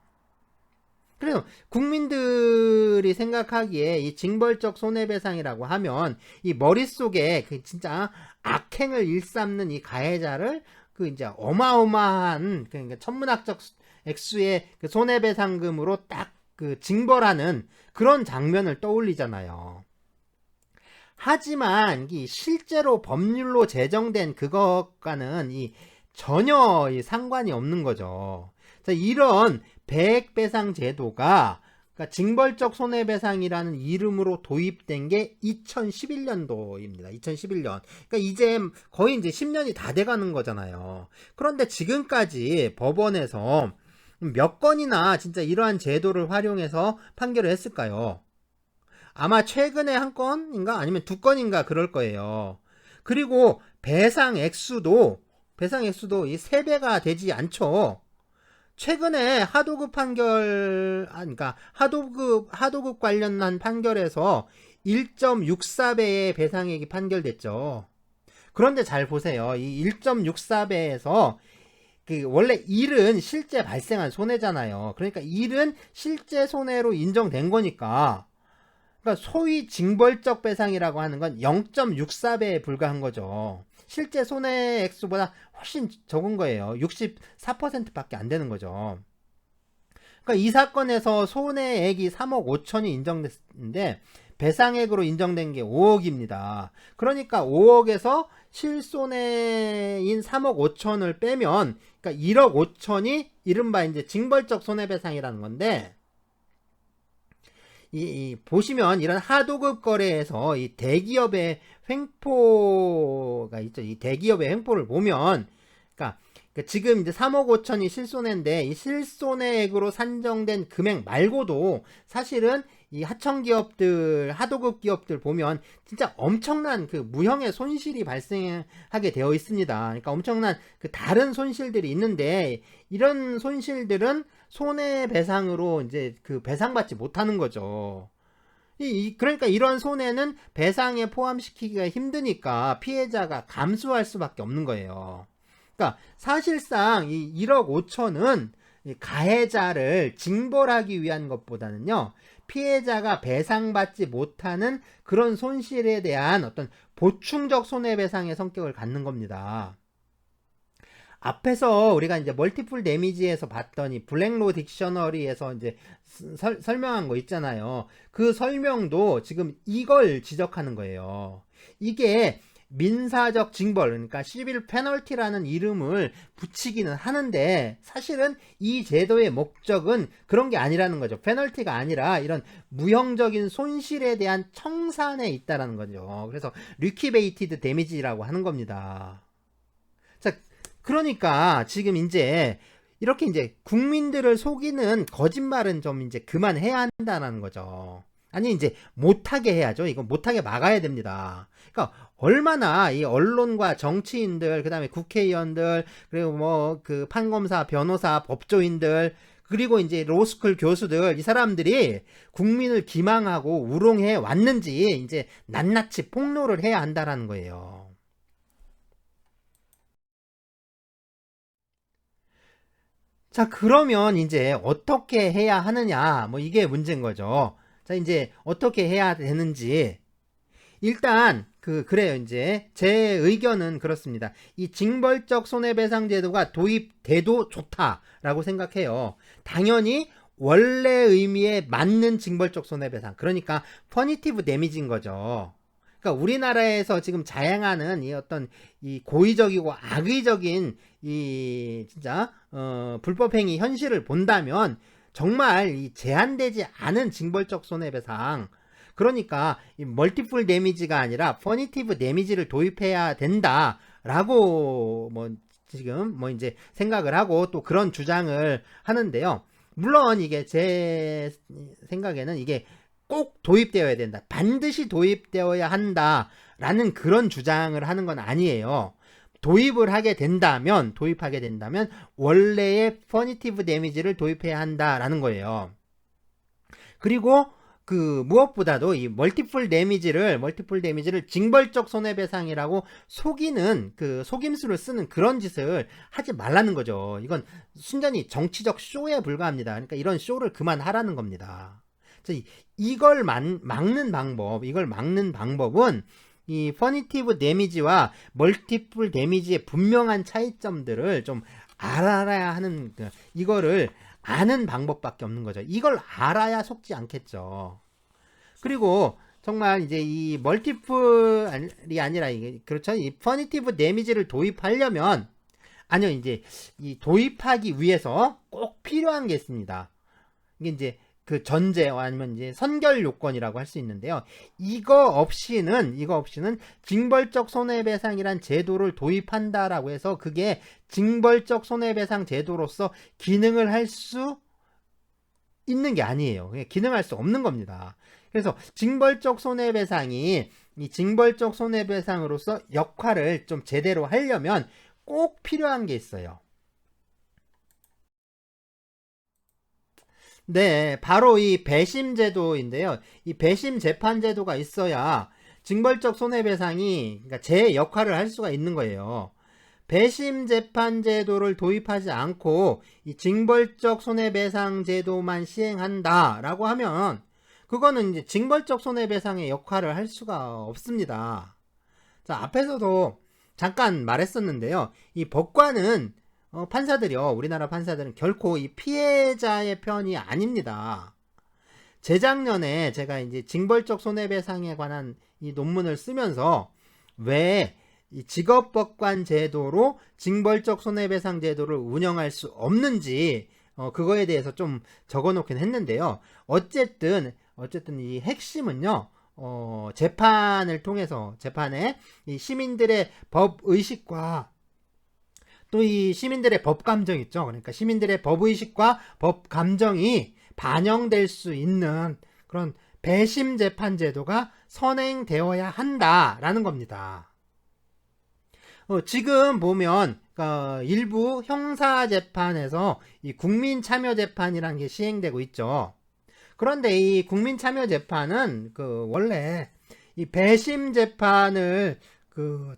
그래서 국민들이 생각하기에 이 징벌적 손해배상이라고 하면 이 머릿속에 진짜 악행을 일삼는 이 가해자를 이제 어마어마한 그러니까 천문학적 액수의 손해배상금으로 딱 징벌하는 그런 장면을 떠올리잖아요. 하지만 이 실제로 법률로 제정된 그것과는 이 전혀 상관이 없는 거죠. 자, 이런 배액배상 제도가 그러니까 징벌적 손해배상이라는 이름으로 도입된 게 2011년도입니다. 2011년. 그러니까 이제 거의 이제 10년이 다 돼가는 거잖아요. 그런데 지금까지 법원에서 몇 건이나 진짜 이러한 제도를 활용해서 판결을 했을까요? 아마 최근에 한 건인가 아니면 두 건인가 그럴 거예요. 그리고 배상 액수도 이 3배가 되지 않죠. 최근에 하도급 판결, 그러니까 하도급 관련한 판결에서 1.64배의 배상액이 판결됐죠. 그런데 잘 보세요. 이 1.64배에서 원래 일은 실제 발생한 손해잖아요. 그러니까 일은 실제 손해로 인정된 거니까. 그러니까 소위 징벌적 배상이라고 하는 건 0.64배에 불과한 거죠. 실제 손해 액수보다 훨씬 적은 거예요. 64%밖에 안 되는 거죠. 그러니까 이 사건에서 손해액이 3억 5천이 인정됐는데 배상액으로 인정된 게 5억입니다. 그러니까 5억에서 실손해인 3억 5천을 빼면 그러니까 1억 5천이 이른바 이제 징벌적 손해배상이라는 건데 보시면 이런 하도급 거래에서 이 대기업의 횡포가 있죠. 이 대기업의 횡포를 보면, 그러니까 지금 이제 3억 5천이 실손해인데 이 실손해액으로 산정된 금액 말고도 사실은 이 하청기업들, 하도급 기업들 보면 진짜 엄청난 그 무형의 손실이 발생하게 되어 있습니다. 그러니까 엄청난 그 다른 손실들이 있는데 이런 손실들은 손해배상으로 이제 그 배상받지 못하는 거죠. 그러니까 이런 손해는 배상에 포함시키기가 힘드니까 피해자가 감수할 수밖에 없는 거예요. 그러니까 사실상 이 1억 5천은 가해자를 징벌하기 위한 것보다는요, 피해자가 배상받지 못하는 그런 손실에 대한 어떤 보충적 손해배상의 성격을 갖는 겁니다. 앞에서 우리가 이제 멀티플 데미지에서 봤더니 블랙로 딕셔너리에서 이제 설명한 거 있잖아요. 그 설명도 지금 이걸 지적하는 거예요. 이게 민사적 징벌, 그러니까 시빌 페널티라는 이름을 붙이기는 하는데 사실은 이 제도의 목적은 그런 게 아니라는 거죠. 페널티가 아니라 이런 무형적인 손실에 대한 청산에 있다라는 거죠. 그래서 리퀴베이티드 데미지라고 하는 겁니다. 자, 그러니까 지금 이제 이렇게 이제 국민들을 속이는 거짓말은 좀 이제 그만해야 한다는 거죠. 아니 이제 못하게 해야죠. 이거 못하게 막아야 됩니다. 그러니까 얼마나 이 언론과 정치인들, 그다음에 국회의원들, 그리고 뭐 그 판검사, 변호사, 법조인들, 그리고 이제 로스쿨 교수들, 이 사람들이 국민을 기망하고 우롱해 왔는지 이제 낱낱이 폭로를 해야 한다라는 거예요. 자, 그러면 이제 어떻게 해야 하느냐, 뭐 이게 문제인 거죠. 자, 이제 어떻게 해야 되는지. 일단, 그래요. 이제 제 의견은 그렇습니다. 이 징벌적 손해배상 제도가 도입돼도 좋다라고 생각해요. 당연히 원래 의미에 맞는 징벌적 손해배상. 그러니까 퍼니티브 데미지인 거죠. 그러니까 우리나라에서 지금 자행하는 이 어떤 이 고의적이고 악의적인 이 진짜 불법행위 현실을 본다면 정말 이 제한되지 않은 징벌적 손해배상, 그러니까 이 멀티플 데미지가 아니라 퍼니티브 데미지를 도입해야 된다라고 뭐 지금 뭐 이제 생각을 하고 또 그런 주장을 하는데요. 물론 이게 제 생각에는 이게 꼭 도입되어야 된다, 반드시 도입되어야 한다라는 그런 주장을 하는 건 아니에요. 도입하게 된다면 원래의 퍼니티브 데미지를 도입해야 한다라는 거예요. 그리고 무엇보다도 이 멀티플 데미지를 징벌적 손해배상이라고 속이는 속임수를 쓰는 그런 짓을 하지 말라는 거죠. 이건 순전히 정치적 쇼에 불과합니다. 그러니까 이런 쇼를 그만하라는 겁니다. 이걸 막는 방법은 이 퍼니티브 데미지와 멀티플 데미지의 분명한 차이점들을 좀 알아야 하는, 이거를 아는 방법밖에 없는 거죠. 이걸 알아야 속지 않겠죠. 그리고 정말 이제 이 멀티플이 아니라 이게 그렇죠. 이 퍼니티브 데미지를 도입하려면 아니요, 이제 이 도입하기 위해서 꼭 필요한 게 있습니다. 이게 이제 그 전제 아니면 이제 선결 요건이라고 할 수 있는데요. 이거 없이는 징벌적 손해배상이란 제도를 도입한다라고 해서 그게 징벌적 손해배상 제도로서 기능을 할 수 있는 게 아니에요. 기능할 수 없는 겁니다. 그래서 징벌적 손해배상이 이 징벌적 손해배상으로서 역할을 좀 제대로 하려면 꼭 필요한 게 있어요. 네, 바로 이 배심 제도인데요. 이 배심 재판 제도가 있어야 징벌적 손해배상이 그러니까 제 역할을 할 수가 있는 거예요. 배심 재판 제도를 도입하지 않고 이 징벌적 손해배상 제도만 시행한다라고 하면 그거는 이제 징벌적 손해배상의 역할을 할 수가 없습니다. 자, 앞에서도 잠깐 말했었는데요. 이 법관은 판사들이요. 우리나라 판사들은 결코 이 피해자의 편이 아닙니다. 재작년에 제가 이제 징벌적 손해배상에 관한 이 논문을 쓰면서 왜 이 직업법관 제도로 징벌적 손해배상 제도를 운영할 수 없는지 그거에 대해서 좀 적어놓긴 했는데요. 어쨌든 이 핵심은요. 재판을 통해서 재판에 이 시민들의 법 의식과 또 이 시민들의 법 감정 있죠. 그러니까 시민들의 법 의식과 법 감정이 반영될 수 있는 그런 배심 재판 제도가 선행되어야 한다라는 겁니다. 지금 보면 일부 형사 재판에서 이 국민 참여 재판이라는 게 시행되고 있죠. 그런데 이 국민 참여 재판은 원래 이 배심 재판을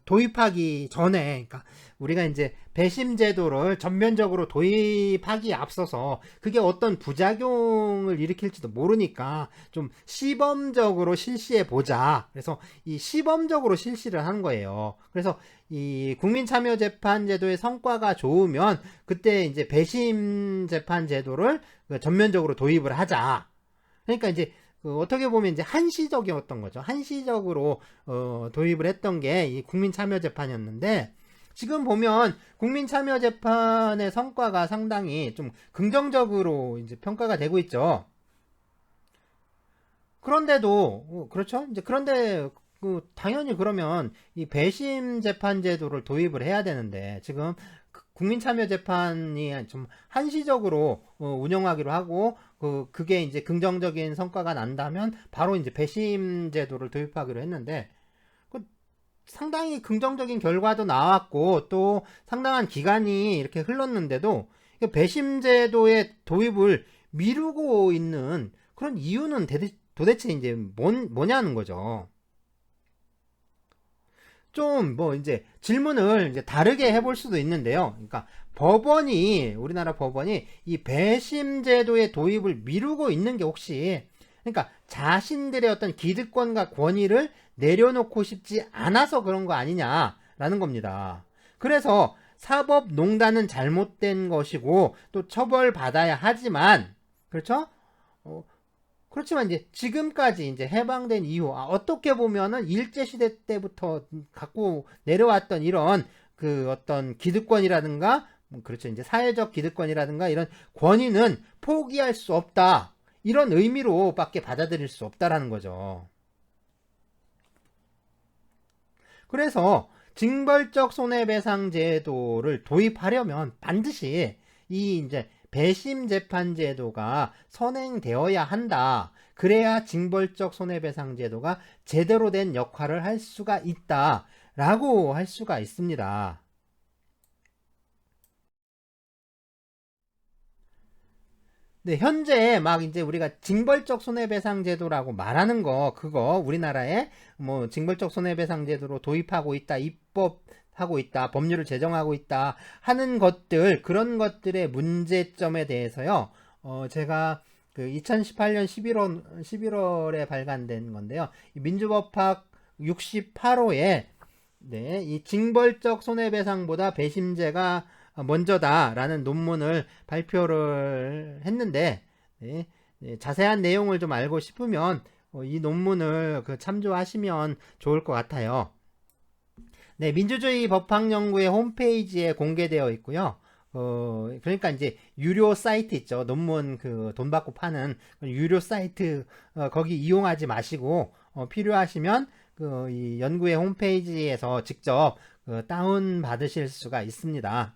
도입하기 전에, 그러니까 우리가 이제 배심 제도를 전면적으로 도입하기에 앞서서 그게 어떤 부작용을 일으킬지도 모르니까 좀 시범적으로 실시해 보자. 그래서 이 시범적으로 실시를 한 거예요. 그래서 이 국민참여재판 제도의 성과가 좋으면 그때 이제 배심 재판 제도를 전면적으로 도입을 하자. 그러니까 이제 어떻게 보면 이제 한시적이었던 거죠. 한시적으로 도입을 했던 게 이 국민참여재판이었는데 지금 보면 국민참여재판의 성과가 상당히 좀 긍정적으로 이제 평가가 되고 있죠. 그런데도 그렇죠. 이제 그런데 당연히 그러면 이 배심 재판 제도를 도입을 해야 되는데 지금 국민참여재판이 좀 한시적으로 운영하기로 하고 그게 이제 긍정적인 성과가 난다면 바로 이제 배심 제도를 도입하기로 했는데 상당히 긍정적인 결과도 나왔고 또 상당한 기간이 이렇게 흘렀는데도 배심 제도의 도입을 미루고 있는 그런 이유는 도대체 이제 뭐냐는 거죠. 좀 이제 질문을 이제 다르게 해볼 수도 있는데요. 그러니까 우리나라 법원이 이 배심 제도의 도입을 미루고 있는 게 혹시 그러니까 자신들의 어떤 기득권과 권위를 내려놓고 싶지 않아서 그런 거 아니냐라는 겁니다. 그래서 사법농단은 잘못된 것이고 또 처벌받아야 하지만 그렇죠? 그렇지만 이제 지금까지 이제 해방된 이후 어떻게 보면은 일제시대 때부터 갖고 내려왔던 이런 어떤 기득권이라든가 그렇죠. 이제 사회적 기득권이라든가 이런 권위는 포기할 수 없다. 이런 의미로밖에 받아들일 수 없다라는 거죠. 그래서 징벌적 손해배상 제도를 도입하려면 반드시 이 이제 배심 재판 제도가 선행되어야 한다. 그래야 징벌적 손해배상 제도가 제대로 된 역할을 할 수가 있다. 라고 할 수가 있습니다. 네, 현재 막 이제 우리가 징벌적 손해배상 제도라고 말하는 그거 우리나라에 뭐 징벌적 손해배상 제도로 도입하고 있다, 입법하고 있다, 법률을 제정하고 있다 하는 그런 것들의 문제점에 대해서요, 제가 2018년 11월에 발간된 건데요. 민주법학 68호에 네, 이 징벌적 손해배상보다 배심제가 먼저다라는 논문을 발표를 했는데 네, 자세한 내용을 좀 알고 싶으면 이 논문을 참조하시면 좋을 것 같아요. 네, 민주주의 법학연구회 홈페이지에 공개되어 있고요. 그러니까 이제 유료 사이트 있죠. 논문 돈 받고 파는 유료 사이트 거기 이용하지 마시고 필요하시면 이 연구회 홈페이지에서 직접 다운 받으실 수가 있습니다.